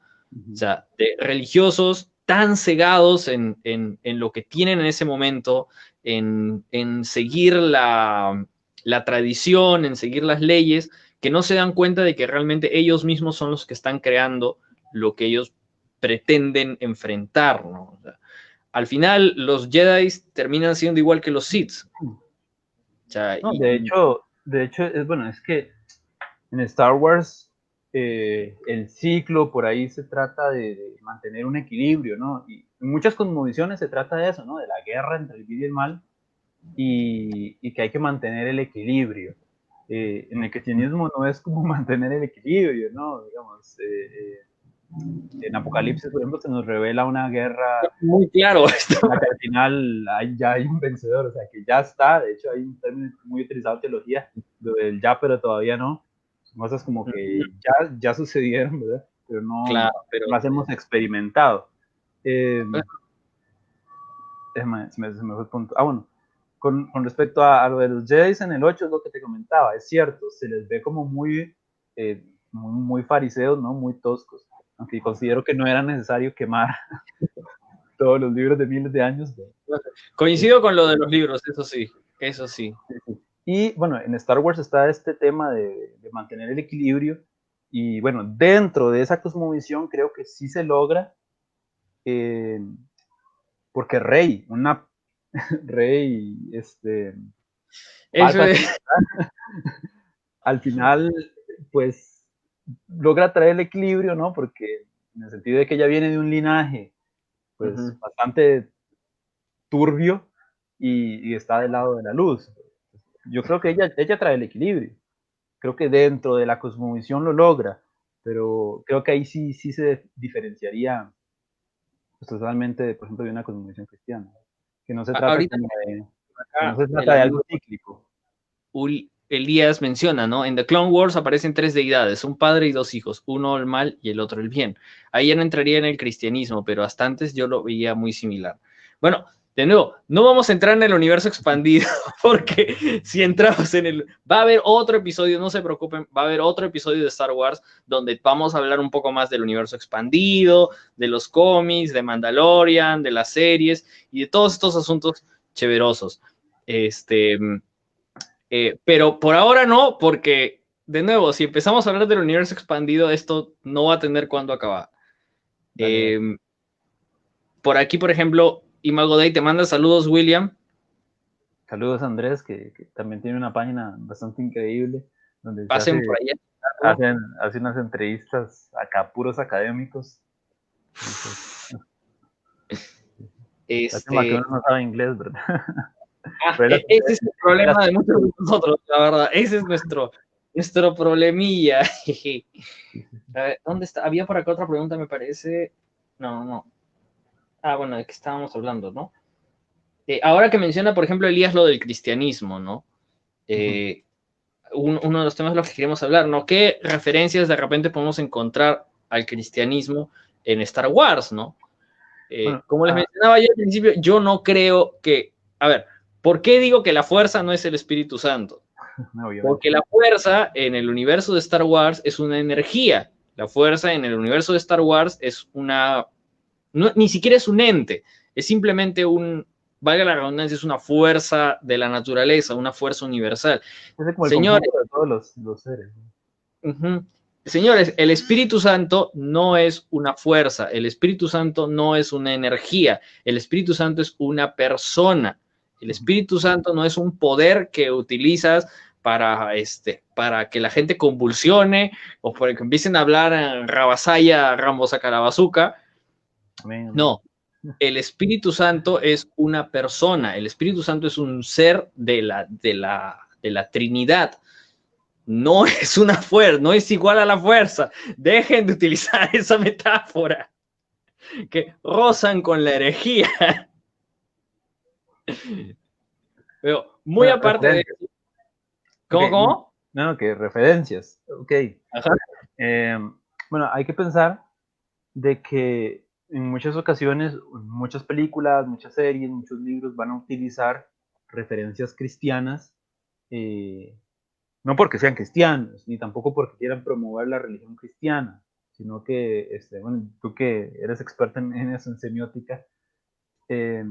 O sea, de religiosos tan cegados en lo que tienen en ese momento, en seguir la tradición, en seguir las leyes, que no se dan cuenta de que realmente ellos mismos son los que están creando lo que ellos pretenden enfrentar, ¿no? O sea, al final, los Jedi terminan siendo igual que los Sith. O sea, no, de hecho, es que en Star Wars el ciclo por ahí se trata de mantener un equilibrio, ¿no? Y en muchas cosmovisiones se trata de eso, ¿no? De la guerra entre el bien y el mal y que hay que mantener el equilibrio. En el cristianismo no es como mantener el equilibrio, ¿no? Digamos, en Apocalipsis, por ejemplo, se nos revela una guerra muy claro esto. Que al final ya hay un vencedor, o sea, que ya está. De hecho, hay un término muy utilizado en teología, lo del ya, pero todavía no. Son cosas como que ya sucedieron, ¿verdad? Pero no, claro, pero las hemos experimentado. Se me fue el punto. Bueno, con respecto a lo de los Jedi en el 8, es lo que te comentaba, es cierto, se les ve como muy fariseos, ¿no? Muy toscos, aunque considero que no era necesario quemar todos los libros de miles de años. Coincido con lo de los libros, eso sí, eso sí. Y bueno, en Star Wars está este tema de mantener el equilibrio y bueno, dentro de esa cosmovisión creo que sí se logra porque Rey, Rey, al final, pues logra traer el equilibrio, ¿no? Porque en el sentido de que ella viene de un linaje, pues bastante turbio y está del lado de la luz. Yo creo que ella trae el equilibrio. Creo que dentro de la cosmovisión lo logra, pero creo que ahí sí se diferenciaría pues, totalmente, por ejemplo, de una cosmovisión cristiana. Que no se trata Ahorita que no se trata de algo cíclico. Elías menciona, ¿no? En The Clone Wars aparecen 3 deidades, un padre y 2 hijos, uno el mal y el otro el bien. Ahí ya no entraría en el cristianismo, pero hasta antes yo lo veía muy similar. Bueno, de nuevo, no vamos a entrar en el universo expandido, porque si entramos en el... Va a haber otro episodio, no se preocupen, va a haber otro episodio de Star Wars donde vamos a hablar un poco más del universo expandido, de los cómics, de Mandalorian, de las series y de todos estos asuntos chéverosos. Pero por ahora no, porque, de nuevo, si empezamos a hablar del universo expandido, esto no va a tener cuándo acabar. Por aquí, por ejemplo, Imago Day te manda saludos, William. Saludos, Andrés, que también tiene una página bastante increíble, donde pasen por allá. Hace unas entrevistas acá, puros académicos. Lástima que uno no sabe inglés, ¿verdad? Ese es el problema de muchos de nosotros, la verdad. Ese es nuestro problemilla. A ver, ¿dónde está? Había por acá otra pregunta, me parece. No. Bueno, de qué estábamos hablando, ¿no? Ahora que menciona, por ejemplo, Elías, lo del cristianismo, ¿no? Uno de los temas de los que queremos hablar, ¿no? ¿Qué referencias de repente podemos encontrar al cristianismo en Star Wars, ¿no? Como les mencionaba yo al principio, yo no creo que... A ver, ¿por qué digo que la fuerza no es el Espíritu Santo? Porque la fuerza en el universo de Star Wars es una energía. La fuerza en el universo de Star Wars es una... No, ni siquiera es un ente, es simplemente valga la redundancia, es una fuerza de la naturaleza, una fuerza universal. Es como el señores, de todos los seres. Señores, el Espíritu Santo no es una fuerza, el Espíritu Santo no es una energía, el Espíritu Santo es una persona. El Espíritu Santo no es un poder que utilizas para que la gente convulsione o para que empiecen a hablar en Rabasaya, Rambosa Calabazuca. No, el Espíritu Santo es una persona, el Espíritu Santo es un ser de la Trinidad. No es una fuerza, no es igual a la fuerza. Dejen de utilizar esa metáfora que rozan con la herejía. Pero muy aparte de eso. ¿Cómo? No, que referencias. Ok. Ajá. Eh, bueno, hay que pensar de que en muchas ocasiones, muchas películas, muchas series, muchos libros van a utilizar referencias cristianas, eh, no porque sean cristianos, ni tampoco porque quieran promover la religión cristiana, sino que, bueno, tú que eres experta en eso, en semiótica, eh,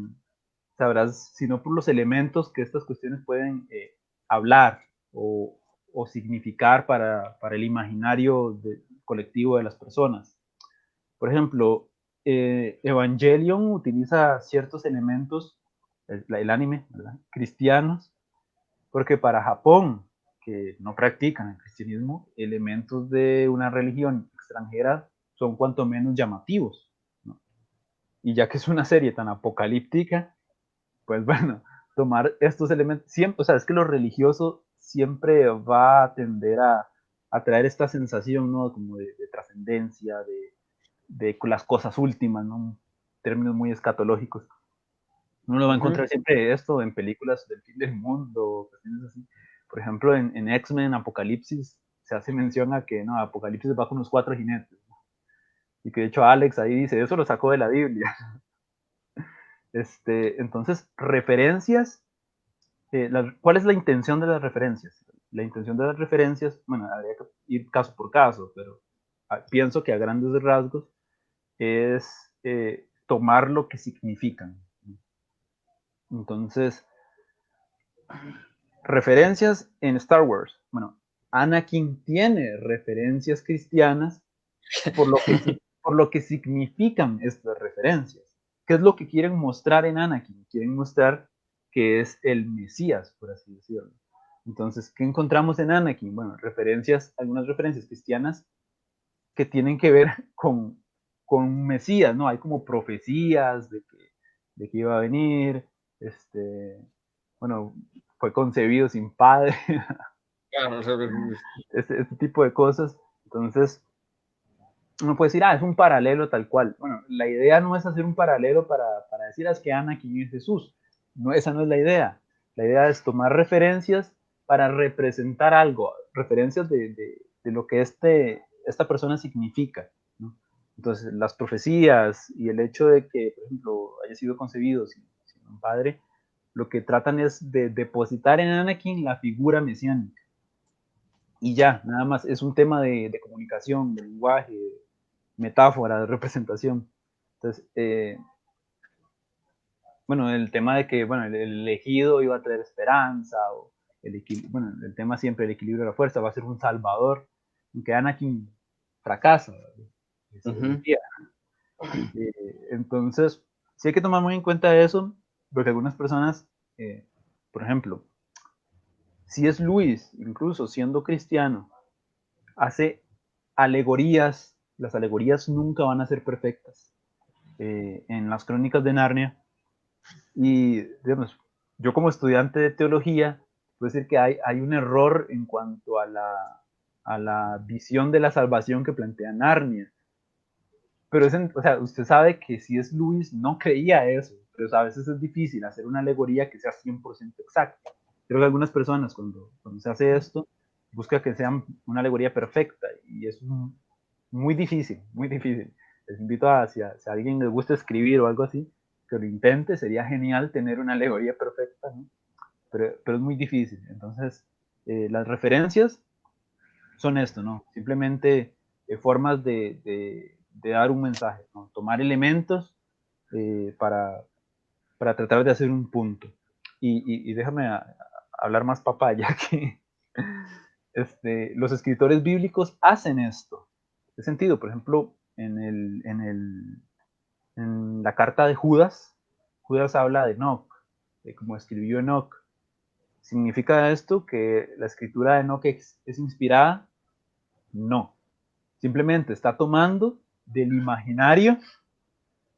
sabrás, sino por los elementos que estas cuestiones pueden hablar o, o significar para el imaginario colectivo de las personas. Por ejemplo, Evangelion utiliza ciertos elementos, el anime, ¿verdad?, cristianos, porque para Japón, que no practican el cristianismo, elementos de una religión extranjera son cuanto menos llamativos, ¿no? Y ya que es una serie tan apocalíptica, pues bueno, tomar estos elementos, siempre, o sea, es que lo religioso siempre va a tender a traer esta sensación, ¿no? Como de trascendencia, de las cosas últimas, ¿no? Términos muy escatológicos. Uno lo va a Ujú. encontrar siempre esto en películas del fin del mundo, cuestiones así. Por ejemplo, en X-Men Apocalipsis se hace mención a que no, Apocalipsis va con los cuatro jinetes, ¿no? Y que de hecho Alex ahí dice, eso lo sacó de la Biblia. Entonces, referencias, ¿cuál es la intención de las referencias? La intención de las referencias, bueno, habría que ir caso por caso, pero pienso que a grandes rasgos es tomar lo que significan. Entonces, referencias en Star Wars. Bueno, Anakin tiene referencias cristianas por lo que, por lo que significan estas referencias. ¿Qué es lo que quieren mostrar en Anakin? Quieren mostrar que es el Mesías, por así decirlo. Entonces, ¿qué encontramos en Anakin? Bueno, referencias, algunas referencias cristianas que tienen que ver con un Mesías, ¿no? Hay como profecías de que iba a venir, bueno, fue concebido sin padre, Claro, o sea, este tipo de cosas. Entonces, uno puede decir, es un paralelo tal cual. Bueno, la idea no es hacer un paralelo para decir, es que Anakin es Jesús. No, esa no es la idea. La idea es tomar referencias para representar algo, referencias de lo que esta persona significa, ¿no? Entonces, las profecías y el hecho de que, por ejemplo, haya sido concebido sin un padre, lo que tratan es de depositar en Anakin la figura mesiánica. Y ya, nada más, es un tema de comunicación, de lenguaje, de metáfora, de representación. Entonces, bueno, el tema de que, bueno, el elegido iba a traer esperanza, o bueno, el tema siempre, el equilibrio de la fuerza, va a ser un salvador, aunque Anakin fracasa, se ujú. desvía. Entonces, sí hay que tomar muy en cuenta eso, porque algunas personas, por ejemplo, si es Luis, incluso siendo cristiano, hace alegorías, las alegorías nunca van a ser perfectas. En las crónicas de Narnia, y digamos, yo como estudiante de teología, puedo decir que hay un error en cuanto a la visión de la salvación que plantea Narnia. Pero o sea, usted sabe que si es Luis, no creía eso, pero a veces es difícil hacer una alegoría que sea 100% exacta. Creo que algunas personas cuando se hace esto, busca que sea una alegoría perfecta y es muy difícil, muy difícil. Les invito a, si a alguien les gusta escribir o algo así, que lo intente, sería genial tener una alegoría perfecta, ¿no? Pero es muy difícil. Entonces, las referencias son esto, ¿no? Simplemente formas de dar un mensaje, ¿no? Tomar elementos para tratar de hacer un punto. Y déjame hablar más papaya que los escritores bíblicos hacen esto. ¿Qué sentido? Por ejemplo, en la carta de Judas, Judas habla de Enoch, de cómo escribió Enoch. ¿Significa esto que la escritura de Enoch es inspirada? No. Simplemente está tomando del imaginario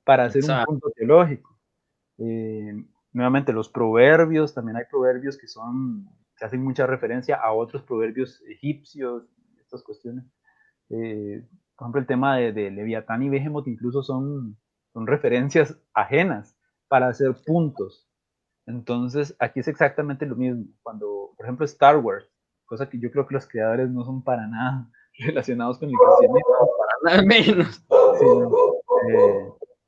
para hacer un Exacto. punto teológico. Nuevamente, los proverbios, también hay proverbios que hacen mucha referencia a otros proverbios egipcios, estas cuestiones. Por ejemplo, el tema de Leviatán y Behemoth incluso son referencias ajenas para hacer puntos. Entonces, aquí es exactamente lo mismo. Cuando, por ejemplo, Star Wars, cosa que yo creo que los creadores no son para nada relacionados con el cristianismo, Al menos. sino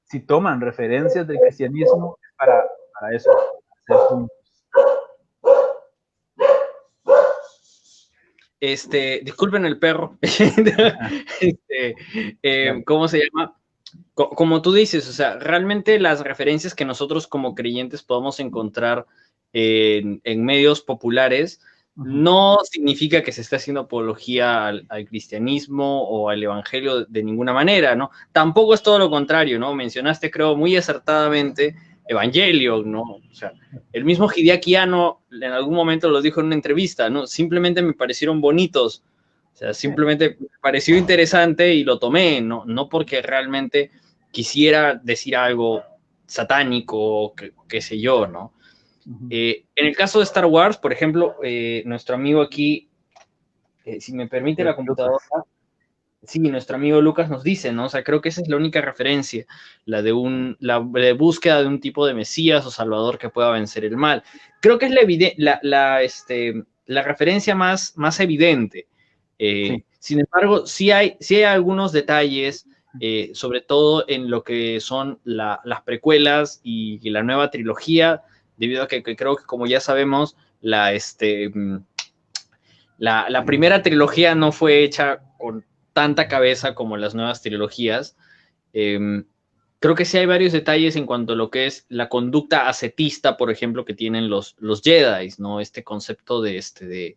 si toman referencias del cristianismo es para eso, para hacer puntos. Disculpen el perro. ¿Cómo se llama? Como tú dices, o sea, realmente las referencias que nosotros como creyentes podemos encontrar en medios populares no significa que se esté haciendo apología al cristianismo o al evangelio de ninguna manera, ¿no? Tampoco es todo lo contrario, ¿no? Mencionaste, creo, muy acertadamente Evangelio, ¿no? O sea, el mismo Hideaki Anno en algún momento lo dijo en una entrevista, ¿no? Simplemente me parecieron bonitos, o sea, simplemente me pareció interesante y lo tomé, ¿no? No porque realmente quisiera decir algo satánico o qué sé yo, ¿no? En el caso de Star Wars, por ejemplo, nuestro amigo aquí, si me permite la computadora, sí, nuestro amigo Lucas nos dice, ¿no? O sea, creo que esa es la única referencia, la de búsqueda de un tipo de Mesías o Salvador que pueda vencer el mal. Creo que es la referencia más evidente. Sí. Sin embargo, sí hay algunos detalles, sobre todo en lo que son las precuelas y la nueva trilogía, debido a que creo que, como ya sabemos, la primera trilogía no fue hecha con tanta cabeza como las nuevas trilogías. Creo que sí hay varios detalles en cuanto a lo que es la conducta ascetista, por ejemplo, que tienen los Jedi, ¿no? Este concepto de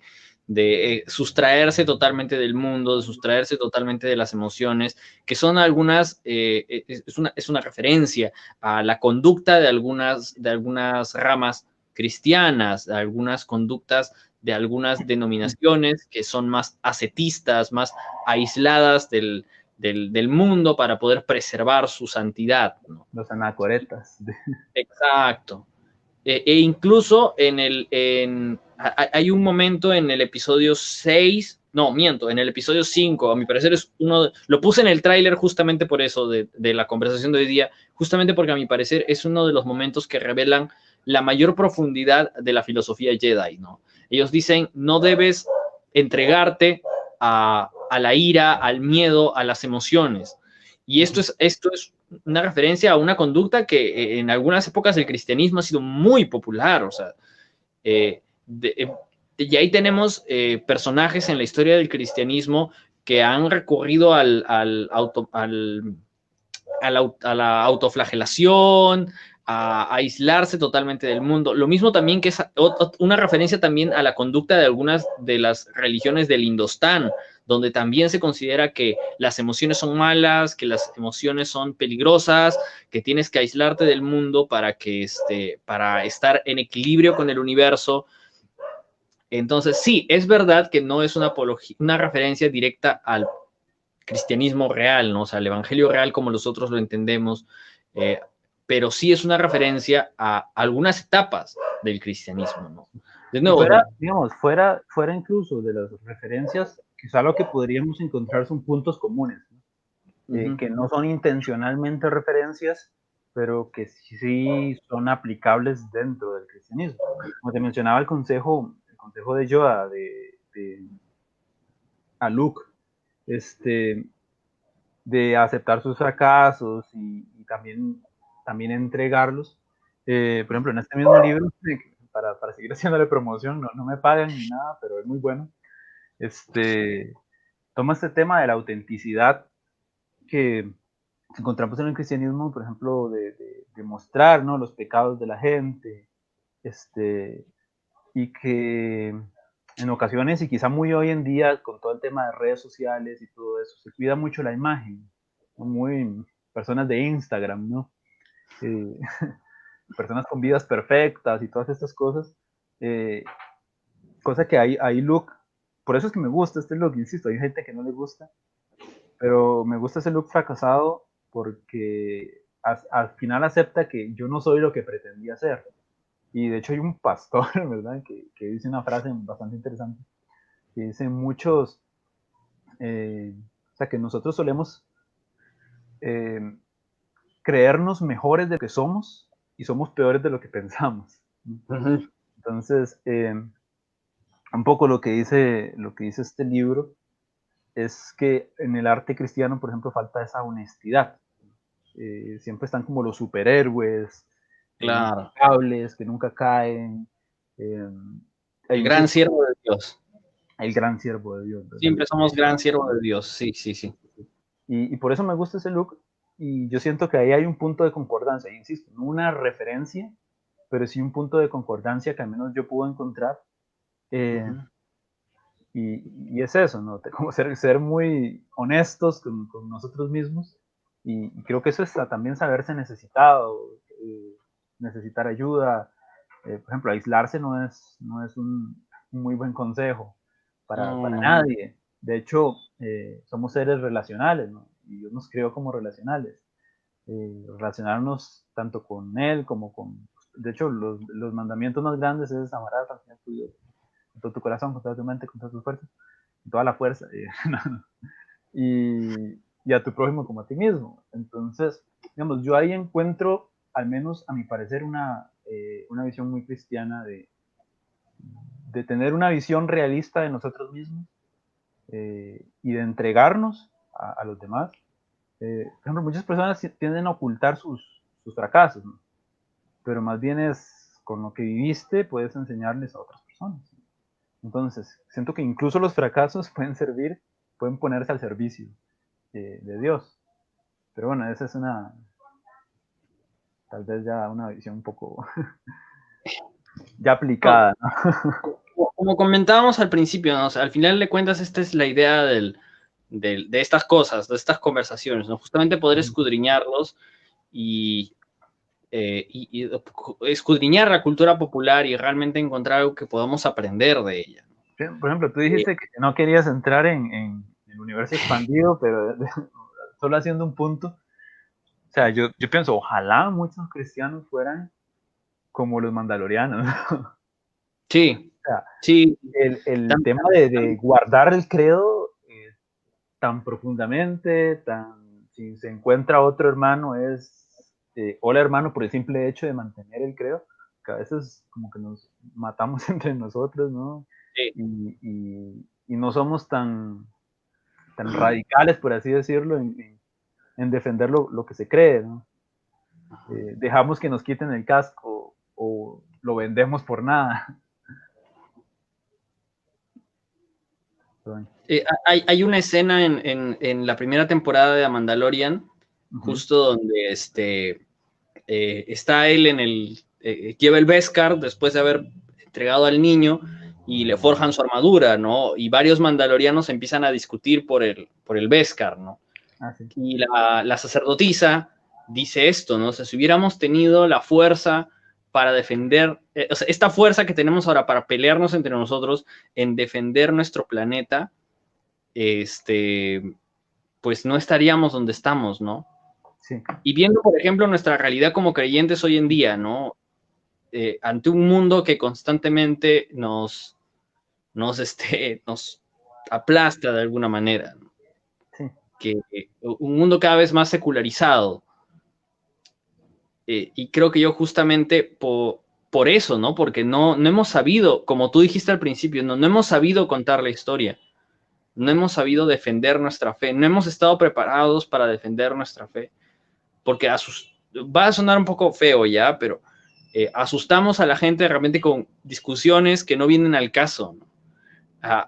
sustraerse totalmente del mundo, de sustraerse totalmente de las emociones, que son algunas, es una referencia a la conducta de algunas ramas cristianas, de algunas conductas de algunas denominaciones que son más ascetistas, más aisladas del mundo para poder preservar su santidad, ¿no? Los anacoretas. Exacto. Incluso hay un momento en el episodio 6, no, miento, en el episodio 5, a mi parecer es lo puse en el tráiler justamente por eso, de la conversación de hoy día, justamente porque a mi parecer es uno de los momentos que revelan la mayor profundidad de la filosofía Jedi, ¿no? Ellos dicen, no debes entregarte a la ira, al miedo, a las emociones. Y esto es una referencia a una conducta que en algunas épocas del cristianismo ha sido muy popular, o sea, y ahí tenemos personajes en la historia del cristianismo que han recurrido a la autoflagelación, a aislarse totalmente del mundo. Lo mismo también que es una referencia también a la conducta de algunas de las religiones del Indostán, donde también se considera que las emociones son malas, que las emociones son peligrosas, que tienes que aislarte del mundo para estar en equilibrio con el universo. Entonces, sí, es verdad que no es una referencia directa al cristianismo real, ¿no? O sea, el evangelio real como nosotros lo entendemos, pero sí es una referencia a algunas etapas del cristianismo, ¿no? De Y nuevo, digamos, fuera incluso de las referencias, quizá lo que podríamos encontrar son puntos comunes, ¿no? Que no son intencionalmente referencias, pero que sí son aplicables dentro del cristianismo. Como te mencionaba el consejo de Yoda a Luke, de aceptar sus fracasos y también entregarlos. Por ejemplo, en este mismo libro, para seguir haciéndole promoción, no me pagan ni nada, pero es muy bueno. Toma este tema de la autenticidad que encontramos en el cristianismo, por ejemplo, de mostrar, ¿no?, los pecados de la gente, y que en ocasiones, y quizá muy hoy en día, con todo el tema de redes sociales y todo eso, se cuida mucho la imagen, muy personas de Instagram, ¿no? Eh, personas con vidas perfectas y todas estas cosas, cosa que ahí look, por eso es que me gusta este look, insisto, hay gente que no le gusta, pero me gusta ese look fracasado porque al final acepta que yo no soy lo que pretendía ser. Y de hecho hay un pastor, ¿verdad?, que dice una frase bastante interesante, que dice muchos, o sea, que nosotros solemos eh, creernos mejores de lo que somos y somos peores de lo que pensamos. uh-huh. Entonces, un poco lo que dice este libro es que en el arte cristiano, por ejemplo, falta esa honestidad. Siempre están como los superhéroes, Claro. implacables, que nunca caen. eh, hay El muchas, gran siervo de Dios. el gran siervo de Dios, ¿verdad? Siempre somos gran siervo de Dios. Sí, sí, sí. Y por eso me gusta ese look. Y yo siento que ahí hay un punto de concordancia, insisto, no una referencia, pero sí un punto de concordancia que al menos yo puedo encontrar. Eh, Ujú. y es eso, ¿no? Como ser muy honestos con nosotros mismos. Y creo que eso es también saberse necesitado, necesitar ayuda. Por ejemplo, aislarse no es un muy buen consejo No, para no. nadie. De hecho, somos seres relacionales, ¿no? Y Dios nos creó como relacionales. Relacionarnos tanto con Él como con... De hecho, los mandamientos más grandes es amar al Señor tu Dios con todo tu corazón, con toda tu mente, con todas tus fuerzas, con toda la fuerza. Y a tu prójimo como a ti mismo. Entonces, digamos, yo ahí encuentro, al menos a mi parecer, una visión muy cristiana de tener una visión realista de nosotros mismos y de entregarnos a los demás. Por ejemplo, muchas personas tienden a ocultar sus fracasos, ¿no? Pero más bien es con lo que viviste puedes enseñarles a otras personas. Entonces, siento que incluso los fracasos pueden servir, pueden ponerse al servicio de Dios. Pero bueno, esa es tal vez ya una visión un poco ya No, aplicada, ¿no? como comentábamos al principio, ¿no? O sea, al final de cuentas, esta es la idea de estas cosas, de estas conversaciones, ¿no? Justamente poder escudriñarlos y, y escudriñar la cultura popular y realmente encontrar algo que podamos aprender de ella. Por ejemplo, tú Eh, dijiste que no querías entrar en el universo expandido, pero solo haciendo un punto. O sea, yo pienso, ojalá muchos cristianos fueran como los mandalorianos, ¿no? O sí, sea, sí, el tema de guardar el credo tan profundamente, si se encuentra otro hermano es, hola hermano, por el simple hecho de mantener el credo, que a veces como que nos matamos entre nosotros, ¿no? sí. Y no somos tan radicales, por así decirlo, en defender lo que se cree, ¿no? Dejamos que nos quiten el casco o lo vendemos por nada. Hay una escena en la primera temporada de Mandalorian, Ujú. justo donde está él lleva el Beskar después de haber entregado al niño y le forjan su armadura, ¿no? Y varios mandalorianos empiezan a discutir por el Beskar, ¿no? Ah, sí. Y la sacerdotisa dice esto, ¿no? O sea, si hubiéramos tenido la fuerza para defender, o sea, esta fuerza que tenemos ahora para pelearnos entre nosotros en defender nuestro planeta, pues no estaríamos donde estamos, ¿no? Sí. Y viendo, por ejemplo, nuestra realidad como creyentes hoy en día, ¿no? Ante un mundo que constantemente nos aplasta de alguna manera, ¿no? Sí. Que un mundo cada vez más secularizado. Y creo que yo justamente por eso, ¿no? Porque no hemos sabido, como tú dijiste al principio, no hemos sabido contar la historia, no hemos sabido defender nuestra fe, no hemos estado preparados para defender nuestra fe, porque va a sonar un poco feo ya, pero asustamos a la gente realmente con discusiones que no vienen al caso, ¿no?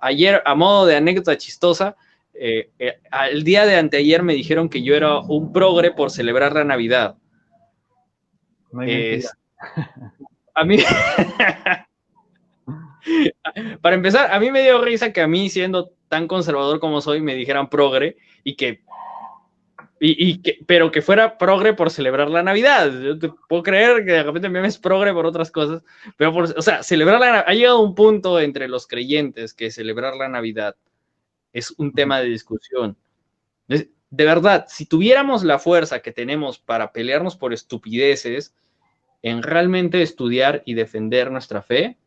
Ayer, a modo de anécdota chistosa, el día de anteayer me dijeron que yo era un progre por celebrar la Navidad. No hay mentira. Es, a mí, para empezar, a mí me dio risa que a mí, siendo tan conservador como soy, me dijeran progre y pero que fuera progre por celebrar la Navidad. Yo te puedo creer que de repente me llames progre por otras cosas, pero o sea, ha llegado un punto entre los creyentes que celebrar la Navidad es un tema de discusión. De verdad, si tuviéramos la fuerza que tenemos para pelearnos por estupideces en realmente estudiar y defender nuestra fe,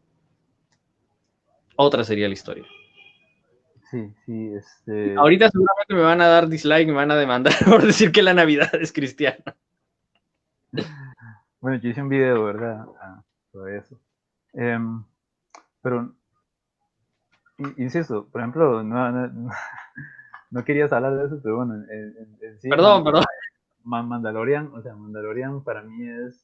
otra sería la historia. Sí, sí, Ahorita seguramente me van a dar dislike, me van a demandar por decir que la Navidad es cristiana. bueno, yo hice un video, ¿verdad? Sobre eso. Pero insisto, por ejemplo, no querías hablar de eso, pero bueno, sí, Perdón. Mandalorian, o sea, Mandalorian para mí es,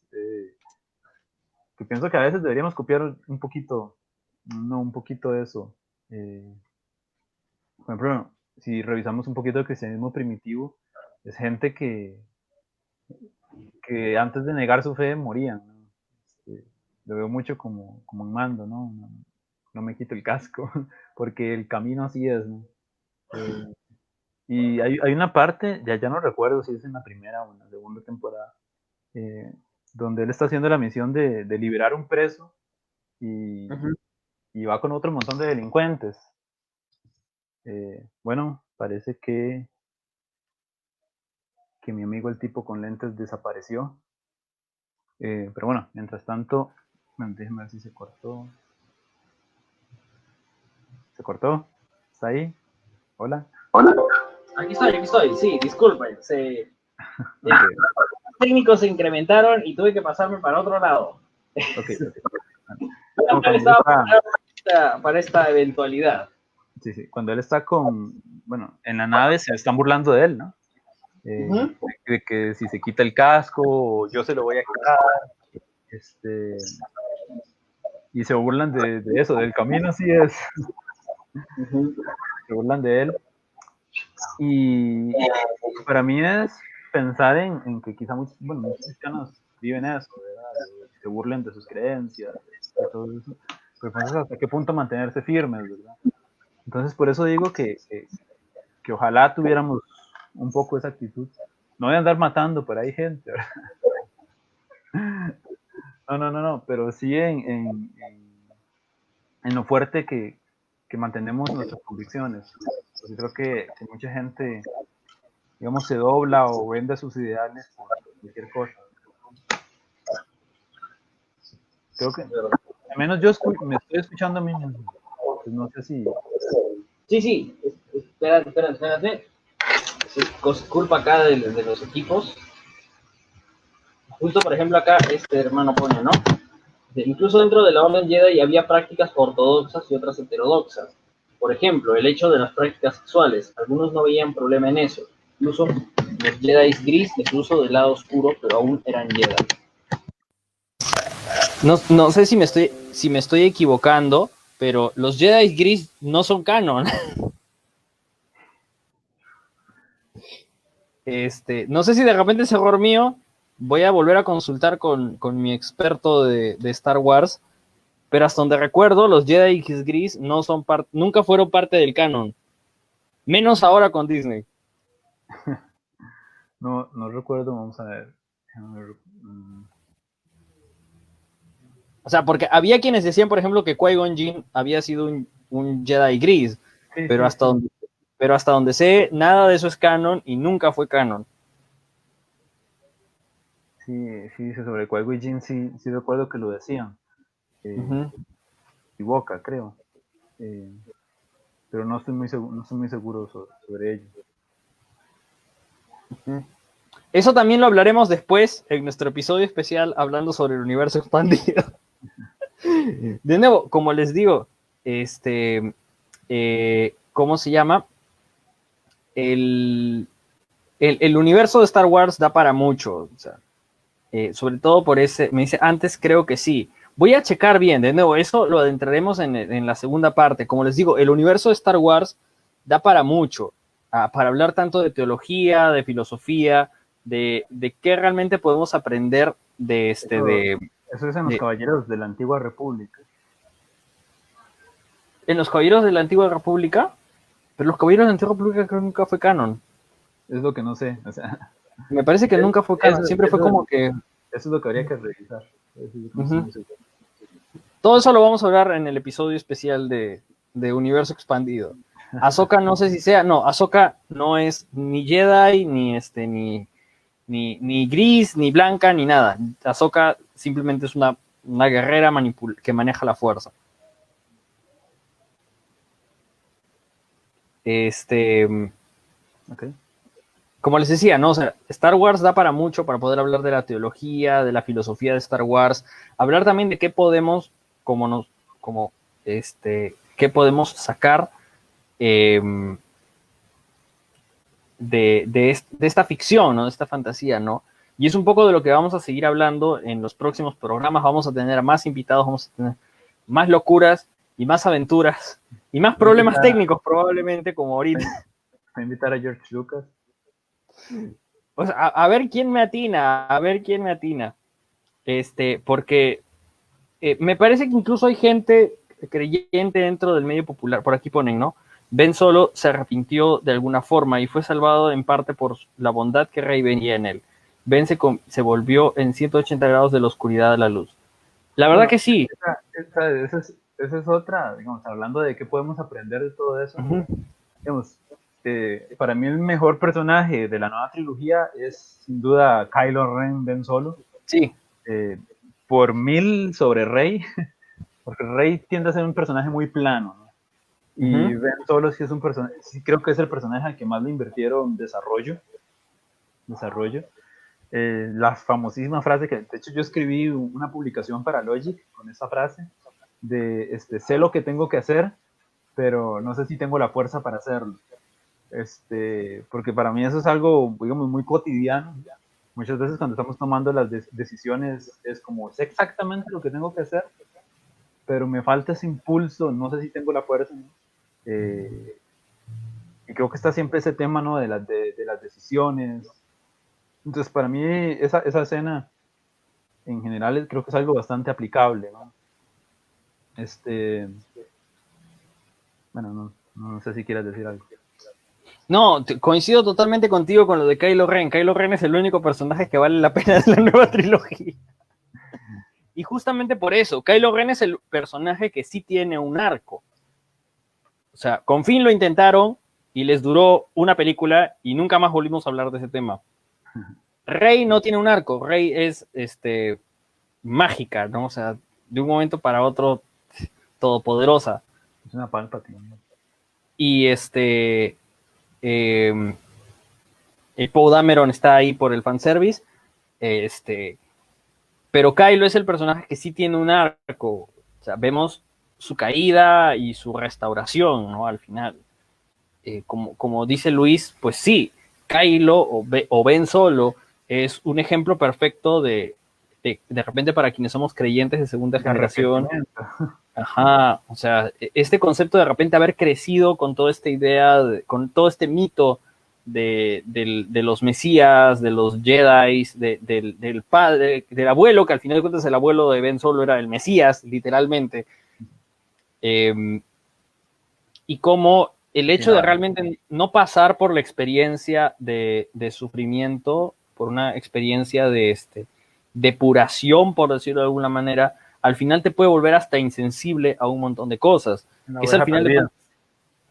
que pienso que a veces deberíamos copiar un poquito, no, un poquito de eso. Por ejemplo, si revisamos un poquito el cristianismo primitivo, es gente que antes de negar su fe morían, ¿no? Lo veo mucho como un mando, ¿no? No me quito el casco, porque el camino así es, ¿no? Y hay una parte, ya no recuerdo si es en la primera o en la segunda temporada, eh, donde él está haciendo la misión de liberar un preso y, y va con otro montón de delincuentes. Bueno, parece que mi amigo el tipo con lentes desapareció. Pero bueno, mientras tanto, bueno, déjenme ver si se cortó. ¿Se cortó? ¿Está ahí? Hola. Hola. Aquí estoy, sí, disculpen. Los técnicos se incrementaron y tuve que pasarme para otro lado. Ok. No, estaba para esta eventualidad. Sí. Cuando él está bueno, en la nave se están burlando de él, ¿no? De que si se quita el casco, yo se lo voy a quitar. Y se burlan de eso, del camino, así es. Se burlan de él. Y para mí es pensar en que quizá muchos cristianos viven eso, ¿verdad? Se burlen de sus creencias, de todo eso. Pero entonces, ¿hasta qué punto mantenerse firmes, verdad? Entonces, por eso digo que ojalá tuviéramos un poco esa actitud. No de andar matando por ahí gente, ¿verdad? No, pero sí en lo fuerte que mantenemos nuestras convicciones. Porque creo que mucha gente, digamos, se dobla o vende sus ideales por cualquier cosa. Creo que, al menos yo me estoy escuchando a mí mismo. Pues no sé si... Sí, espérate. Es culpa acá de los equipos. Justo, por ejemplo, acá este hermano pone, ¿no? Incluso dentro de la Orden Jedi había prácticas ortodoxas y otras heterodoxas. Por ejemplo, el hecho de las prácticas sexuales. Algunos no veían problema en eso. Incluso los Jedi gris, incluso del lado oscuro, pero aún eran Jedi. No sé si me estoy equivocando, pero los Jedi gris no son canon. No sé si de repente es error mío. Voy a volver a consultar con mi experto de Star Wars. Pero hasta donde recuerdo, los Jedi gris nunca fueron parte del canon. Menos ahora con Disney. No recuerdo, vamos a ver. O sea, porque había quienes decían, por ejemplo, que Qui-Gon Jinn había sido un Jedi gris. Sí, pero hasta donde sé, nada de eso es canon y nunca fue canon. Sí, sobre Qui-Gon Jinn sí recuerdo que lo decían. Equivoca, creo. Pero no estoy muy seguro sobre ello. Eso también lo hablaremos después en nuestro episodio especial hablando sobre el universo expandido. De nuevo, como les digo, ¿cómo se llama? El universo de Star Wars da para mucho, o sea, sobre todo por me dice, antes creo que sí. Voy a checar bien, de nuevo, eso lo adentraremos en la segunda parte. Como les digo, el universo de Star Wars da para mucho, para hablar tanto de teología, de filosofía, de qué realmente podemos aprender de Eso es en los Caballeros de la Antigua República. ¿En los Caballeros de la Antigua República? Pero los Caballeros de la Antigua República creo que nunca fue canon. Es lo que no sé, o sea... Me parece que nunca fue canon, siempre fue como que... Eso es lo que habría que revisar. Todo eso lo vamos a hablar en el episodio especial de Universo Expandido. Ahsoka no sé si sea... No, Ahsoka no es ni Jedi, ni gris, ni blanca, ni nada. Ahsoka simplemente es una guerrera que maneja la fuerza. Okay. Como les decía, ¿no? O sea, Star Wars da para mucho para poder hablar de la teología, de la filosofía de Star Wars, hablar también de qué podemos, qué qué podemos sacar de esta ficción, ¿no? De esta fantasía, ¿no? Y es un poco de lo que vamos a seguir hablando en los próximos programas. Vamos a tener a más invitados, vamos a tener más locuras y más aventuras y más problemas técnicos probablemente, como ahorita. Voy a invitar a George Lucas. O sea, a ver quién me atina, porque me parece que incluso hay gente creyente dentro del medio popular, por aquí ponen, ¿no? Ben Solo se arrepintió de alguna forma y fue salvado en parte por la bondad que Rey veía en él. Ben se volvió en 180 grados de la oscuridad a la luz. La verdad que sí. Esa es otra, digamos, hablando de qué podemos aprender de todo eso. Digamos, para mí el mejor personaje de la nueva trilogía es sin duda Kylo Ren, Ben Solo. Sí. Por 1000 sobre Rey, porque Rey tiende a ser un personaje muy plano, ¿no? Y Ben Solo sí es un personaje, sí creo que es el personaje al que más le invirtieron desarrollo. La famosísima frase que, de hecho, yo escribí una publicación para Logic con esa frase de sé lo que tengo que hacer, pero no sé si tengo la fuerza para hacerlo. Porque para mí eso es algo, digamos, muy cotidiano. Muchas veces cuando estamos tomando las decisiones es como, sé exactamente lo que tengo que hacer, pero me falta ese impulso, no sé si tengo la fuerza, ¿no? Y creo que está siempre ese tema, ¿no? de las decisiones. Entonces, para mí, esa escena en general creo que es algo bastante aplicable, ¿no? Bueno, no sé si quieras decir algo. No, coincido totalmente contigo con lo de Kylo Ren. Kylo Ren es el único personaje que vale la pena de la nueva trilogía. Y justamente por eso, Kylo Ren es el personaje que sí tiene un arco. O sea, con Finn lo intentaron y les duró una película y nunca más volvimos a hablar de ese tema. Rey no tiene un arco, Rey es mágica, ¿no? O sea, de un momento para otro, todopoderosa. Es una Palpatine, ¿no? Y Poe Dameron está ahí por el fanservice. Pero Kylo es el personaje que sí tiene un arco. O sea, vemos su caída y su restauración, ¿no? Al final. Como dice Luis, pues sí, Kylo o Ben Solo es un ejemplo perfecto de repente para quienes somos creyentes de segunda generación. Ajá, o sea, este concepto de repente haber crecido con toda esta idea, con todo este mito de los mesías, de los Jedi, del padre, del abuelo, que al final de cuentas el abuelo de Ben Solo era el mesías, literalmente. Y cómo el hecho de realmente no pasar por la experiencia de sufrimiento, por una experiencia de depuración, por decirlo de alguna manera, al final te puede volver hasta insensible a un montón de cosas. Que es al final de cuentas,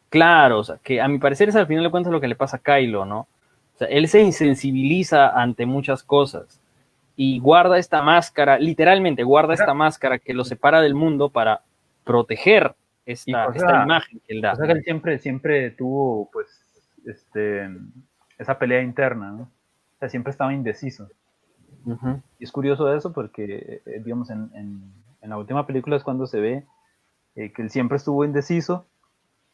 claro, o sea, que a mi parecer es al final de cuentas lo que le pasa a Kylo, ¿no? O sea, él se insensibiliza ante muchas cosas y guarda esta máscara, literalmente guarda esta máscara que lo separa del mundo para proteger esta imagen que él da. O sea, que él siempre tuvo, pues, esa pelea interna, ¿no? O sea, siempre estaba indeciso. Y es curioso eso porque, digamos, en la última película es cuando se ve que él siempre estuvo indeciso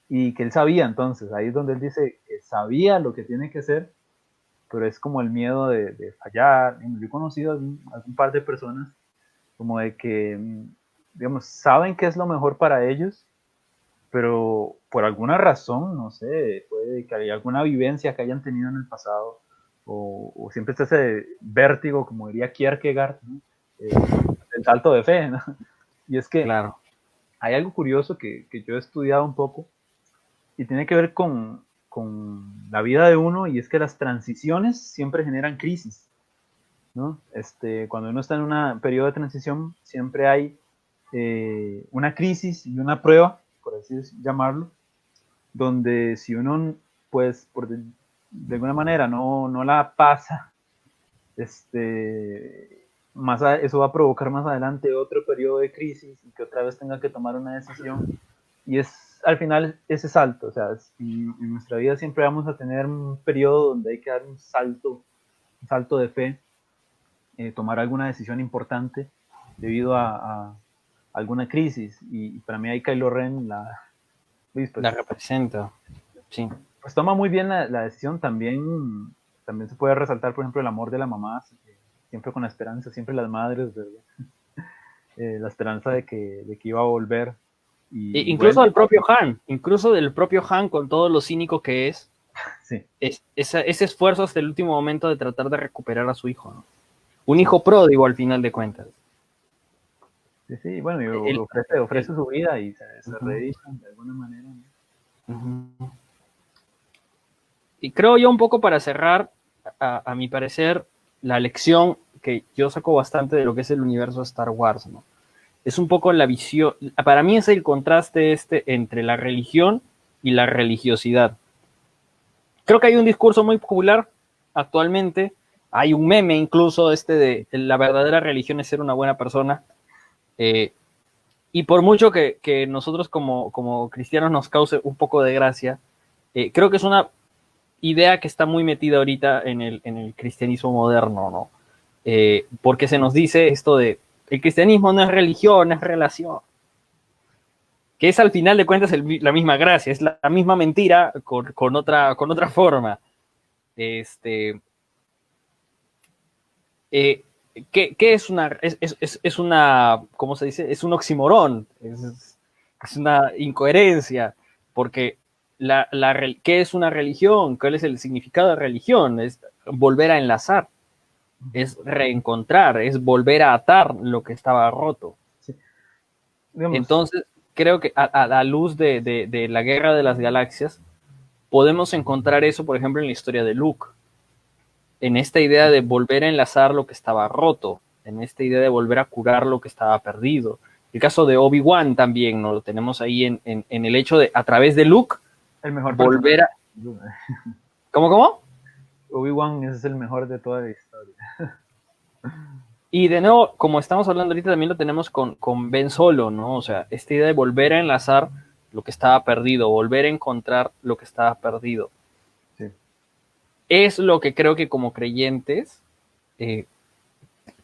y que él sabía, entonces, ahí es donde él dice que sabía lo que tiene que hacer, pero es como el miedo de fallar. Yo he conocido algún par de personas como de que, digamos, saben que es lo mejor para ellos, pero por alguna razón, no sé, puede que haya alguna vivencia que hayan tenido en el pasado, o siempre está ese vértigo, como diría Kierkegaard, ¿no? El salto de fe, ¿no? Y es que claro, hay algo curioso que yo he estudiado un poco, y tiene que ver con la vida de uno, y es que las transiciones siempre generan crisis, ¿no? Cuando uno está en un periodo de transición, siempre hay una crisis y una prueba, por así llamarlo, donde si uno, pues, de alguna manera no la pasa, eso va a provocar más adelante otro periodo de crisis y que otra vez tenga que tomar una decisión. Y es al final ese salto, o sea, en nuestra vida siempre vamos a tener un periodo donde hay que dar un salto de fe, tomar alguna decisión importante debido a alguna crisis. Y para mí ahí Kylo Ren Luis, la pues, representa. Sí. pues toma muy bien la decisión. También se puede resaltar, por ejemplo, el amor de la mamá, siempre con la esperanza, siempre las madres, ¿verdad? La esperanza de que iba a volver. Y Incluso vuelve. incluso del propio Han, con todo lo cínico que Sí, ese esfuerzo hasta el último momento de tratar de recuperar a su hijo, ¿no? Un hijo pródigo al final de cuentas. sí, sí, bueno, y El- ofrece el- su vida y se Ujú, redicen de alguna manera, ¿no? ujú. Y creo yo un poco para cerrar, a mi parecer, la lección que yo saco bastante de lo que es el universo de Star Wars, ¿no? Es un poco la visión, para mí es el contraste entre la religión y la religiosidad. Creo que hay un discurso muy popular actualmente, hay un meme incluso de la verdadera religión es ser una buena persona, eh, y por mucho que nosotros como cristianos nos cause un poco de gracia, creo que es una idea que está muy metida ahorita en el cristianismo moderno, ¿no? Porque se nos dice esto de el cristianismo no es religión, es relación. Que es al final de cuentas la misma gracia, es la misma mentira con otra forma. Este, eh, ¿qué es una, es una, ¿cómo se dice? Es un oximorón, es una incoherencia, porque ¿qué es una religión? ¿Cuál es el significado de religión? Es volver a enlazar, es reencontrar, es volver a atar lo que estaba roto. Sí. Digamos, Entonces, creo que a la luz de la Guerra de las Galaxias, podemos encontrar eso, por ejemplo, en la historia de Luke, en esta idea de volver a enlazar lo que estaba roto, en esta idea de volver a curar lo que estaba perdido. El caso de Obi-Wan también, ¿no? Lo tenemos ahí en el hecho de, a través de Luke, el mejor personaje. volver a... ¿Cómo? Obi-Wan es el mejor de toda la historia. Y de nuevo, como estamos hablando ahorita, también lo tenemos con Ben Solo, ¿no? O sea, esta idea de volver a enlazar lo que estaba perdido, volver a encontrar lo que estaba perdido. Sí. Es lo que creo que como creyentes, eh,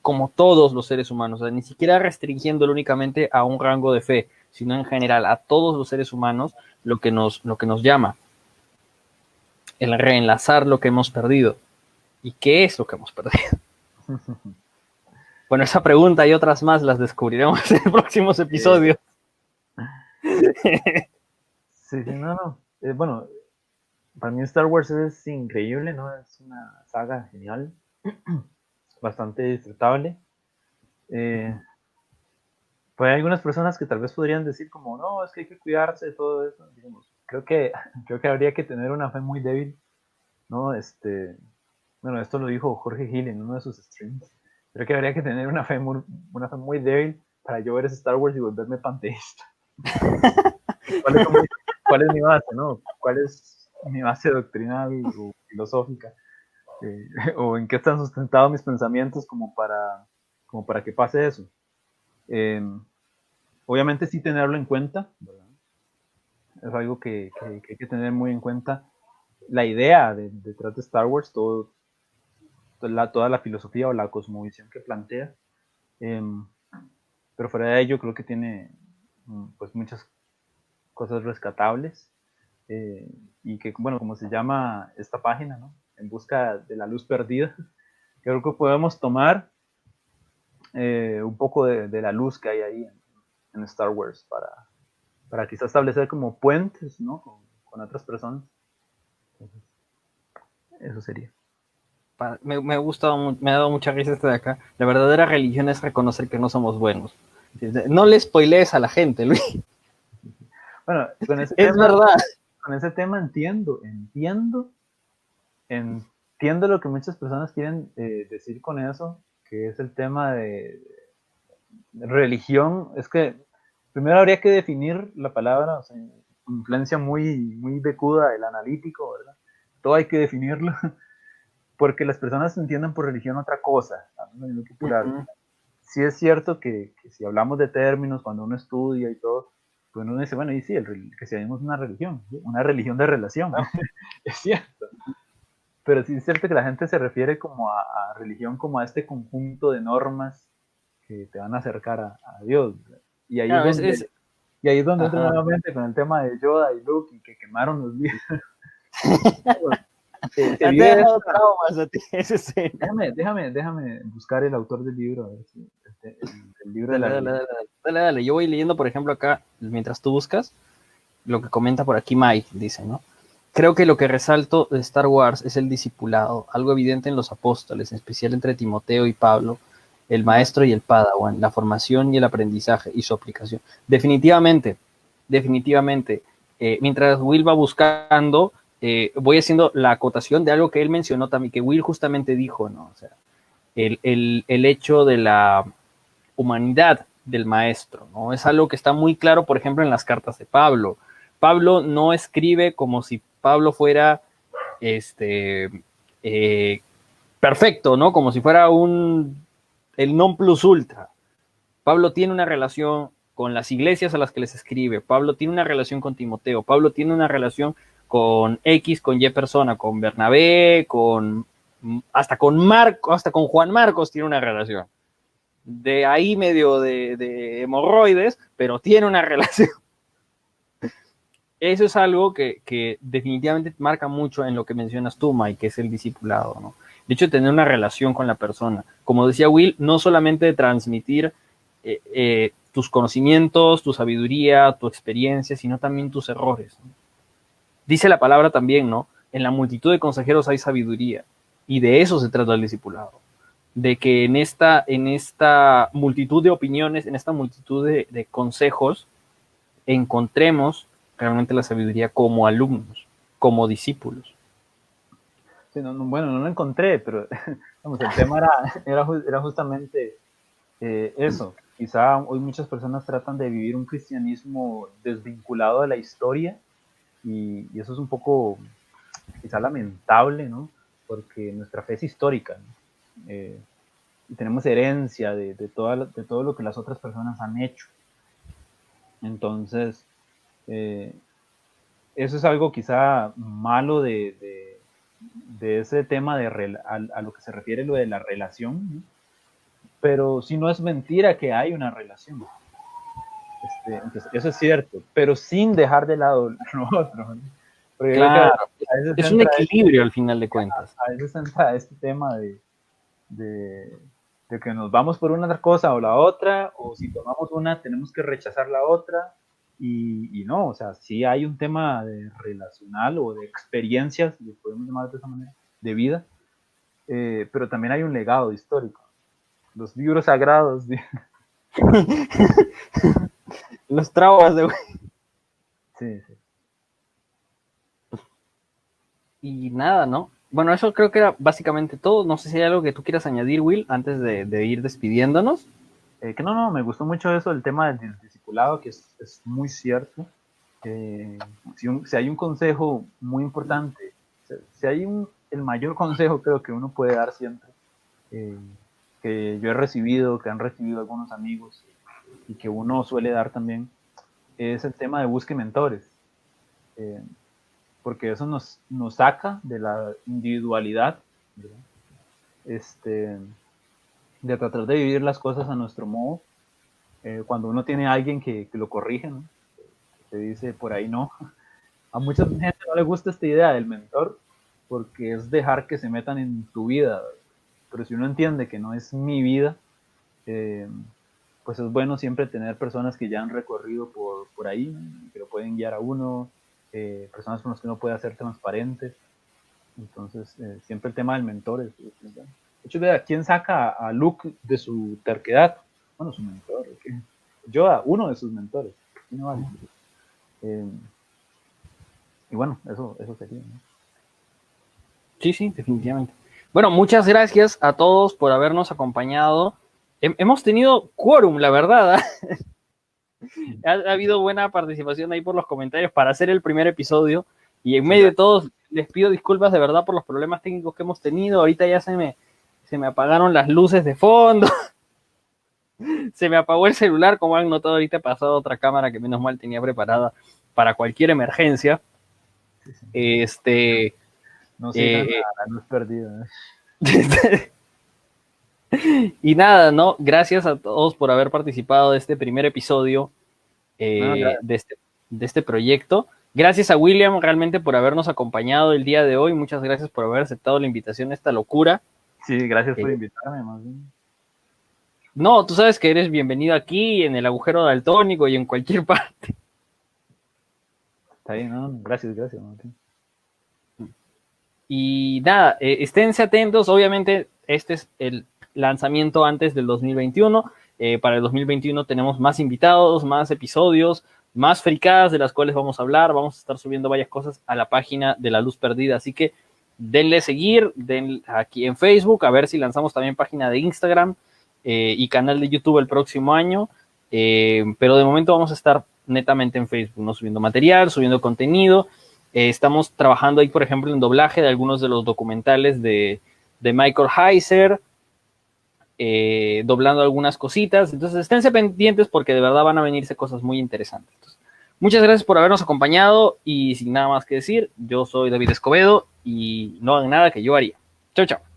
como todos los seres humanos, o sea, ni siquiera restringiéndolo únicamente a un rango de fe, sino en general a todos los seres humanos, lo que nos llama, el reenlazar lo que hemos perdido. ¿Y qué es lo que hemos perdido? Bueno, esa pregunta y otras más las descubriremos en próximos episodios. Sí, sí, no, no. Bueno, para mí Star Wars es increíble, ¿no? Es una saga genial, bastante disfrutable. Pues hay algunas personas que tal vez podrían decir como, no, es que hay que cuidarse de todo eso. Digamos, creo que habría que tener una fe muy débil, ¿no? Bueno, esto lo dijo Jorge Gil en uno de sus streams. Creo que habría que tener una fe muy débil para yo ver ese Star Wars y volverme panteísta. ¿Cuál es mi base, no? ¿Cuál es mi base doctrinal o filosófica? ¿O en qué están sustentados mis pensamientos como para que pase eso? Eh, Obviamente sí tenerlo en cuenta, ¿verdad? Es algo que hay que tener muy en cuenta. La idea detrás de Star Wars, toda la filosofía o la cosmovisión que plantea. Eh, pero fuera de ello creo que tiene pues muchas cosas rescatables. Y que, bueno, como se llama esta página, ¿no? En busca de la luz perdida, creo que podemos tomar un poco de la luz que hay ahí en Star Wars para quizás establecer como puentes, ¿no? Con otras personas. Entonces, eso sería. Me ha gustado, me ha dado mucha risa de acá. La verdadera religión es reconocer que no somos buenos. No le spoilees a la gente, Luis. Bueno, Es verdad. con ese tema entiendo lo que muchas personas quieren decir con eso, que es el tema de religión. Es que primero habría que definir la palabra, o sea, influencia muy, muy becuda del analítico, ¿verdad? Todo hay que definirlo, porque las personas entienden por religión otra cosa, a nivel popular. Uh-huh. Sí es cierto que si hablamos de términos, cuando uno estudia y todo, pues uno dice, bueno, y sí, el cristianismo es una religión de relación, es cierto. Pero sí es cierto que la gente se refiere como a religión, como a este conjunto de normas que te van a acercar a Dios. Y ahí es Claro, donde Y ahí es donde entro Ajá. nuevamente con el tema de Yoda y Luke y que quemaron los libros. Se Te ha vive dejado esta... traumas a ti esa escena. Déjame buscar el autor del libro, a ver si el libro de Dale, la dale, religión. dale, dale, dale, dale. Yo voy leyendo, por ejemplo, acá, mientras tú buscas, lo que comenta por aquí Mike, dice, ¿no? Creo que lo que resalto de Star Wars es el discipulado, algo evidente en los apóstoles, en especial entre Timoteo y Pablo, el maestro y el padawan, la formación y el aprendizaje y su aplicación. Definitivamente, definitivamente. Mientras Will va buscando, voy haciendo la acotación de algo que él mencionó también, que Will justamente dijo, ¿no? O sea, el hecho de la humanidad del maestro, ¿no? Es algo que está muy claro, por ejemplo, en las cartas de Pablo. Pablo no escribe como si Pablo fuera eh, perfecto, ¿no? Como si fuera el non plus ultra. Pablo tiene una relación con las iglesias a las que les escribe. Pablo tiene una relación con Timoteo. Pablo tiene una relación con X, con Y persona, con Bernabé, hasta con Marco, hasta con Juan Marcos tiene una relación. De ahí medio de hemorroides, pero tiene una relación. Eso es algo que definitivamente marca mucho en lo que mencionas tú, Mike, que es el discipulado, ¿no? De hecho, tener una relación con la persona. Como decía Will, no solamente de transmitir tus conocimientos, tu sabiduría, tu experiencia, sino también tus errores, ¿no? Dice la palabra también, ¿no? En la multitud de consejeros hay sabiduría. Y de eso se trata el discipulado. De que en esta multitud de opiniones, en esta multitud de consejos, encontremos realmente la sabiduría como alumnos, como discípulos. Sí, bueno, no lo encontré, pero vamos, el tema era justamente eso. Quizá hoy muchas personas tratan de vivir un cristianismo desvinculado de la historia y eso es un poco quizá lamentable, ¿no? Porque nuestra fe es histórica, ¿no? Y tenemos herencia de todo lo que las otras personas han hecho. Entonces, eh, eso es algo quizá malo de ese tema a lo que se refiere lo de la relación, ¿no? Pero si no es mentira que hay una relación. Entonces, eso es cierto, pero sin dejar de lado lo otro, ¿no? Porque creo que Claro, a veces es un equilibrio al final de cuentas. a veces entra este tema de, de que nos vamos por una cosa o la otra, o si tomamos una tenemos que rechazar la otra, y no, o sea, sí hay un tema de relacional o de experiencias, si podemos llamar de esa manera, de vida, pero también hay un legado histórico. Los libros sagrados. Los traumas de... Sí, sí. Y nada, ¿no? Bueno, eso creo que era básicamente todo. No sé si hay algo que tú quieras añadir, Will, antes de ir despidiéndonos. Que no, me gustó mucho eso, el tema del discipulado, que es muy cierto. Si hay un consejo muy importante, si hay el mayor consejo creo que uno puede dar siempre, que yo he recibido, que han recibido algunos amigos y que uno suele dar también, es el tema de busque mentores, porque eso nos saca de la individualidad, ¿verdad? De tratar de vivir las cosas a nuestro modo, cuando uno tiene a alguien que lo corrige, ¿no? Que dice por ahí no. A mucha gente no le gusta esta idea del mentor porque es dejar que se metan en tu vida, pero si uno entiende que no es mi vida, pues es bueno siempre tener personas que ya han recorrido por ahí, ¿no? Que lo pueden guiar a uno, personas con las que uno puede ser transparente. Entonces, siempre el tema del mentor es de hecho, vea, ¿quién saca a Luke de su terquedad? Bueno, su mentor. Yoda, uno de sus mentores. Y bueno, eso sería, ¿no? Sí, sí, definitivamente. Bueno, muchas gracias a todos por habernos acompañado. Hemos tenido quórum, la verdad. Ha habido buena participación ahí por los comentarios para hacer el primer episodio. Y en medio de todos, les pido disculpas de verdad por los problemas técnicos que hemos tenido. Ahorita ya se me apagaron las luces de fondo. Se me apagó el celular, como han notado ahorita he pasado otra cámara que menos mal tenía preparada para cualquier emergencia. No sigan a la luz perdida, Y nada, ¿no? Gracias a todos por haber participado de este primer episodio. de este proyecto. Gracias a William realmente por habernos acompañado el día de hoy. Muchas gracias por haber aceptado la invitación a esta locura. Sí, gracias por invitarme, más bien. No, tú sabes que eres bienvenido aquí, en el agujero daltónico y en cualquier parte. Está bien, ¿no? Gracias, Martín. Y nada, esténse atentos. Obviamente, este es el lanzamiento antes del 2021. Para el 2021 tenemos más invitados, más episodios, más fricadas de las cuales vamos a hablar. Vamos a estar subiendo varias cosas a la página de La Luz Perdida. Así que denle seguir, denle aquí en Facebook, a ver si lanzamos también página de Instagram y canal de YouTube el próximo año. Pero de momento vamos a estar netamente en Facebook, ¿no? Subiendo material, subiendo contenido. Estamos trabajando ahí, por ejemplo, en doblaje de algunos de los documentales de Michael Heiser, doblando algunas cositas. Entonces, esténse pendientes porque de verdad van a venirse cosas muy interesantes. Entonces, muchas gracias por habernos acompañado y sin nada más que decir, yo soy David Escobedo y no hagan nada que yo haría. Chao, chao.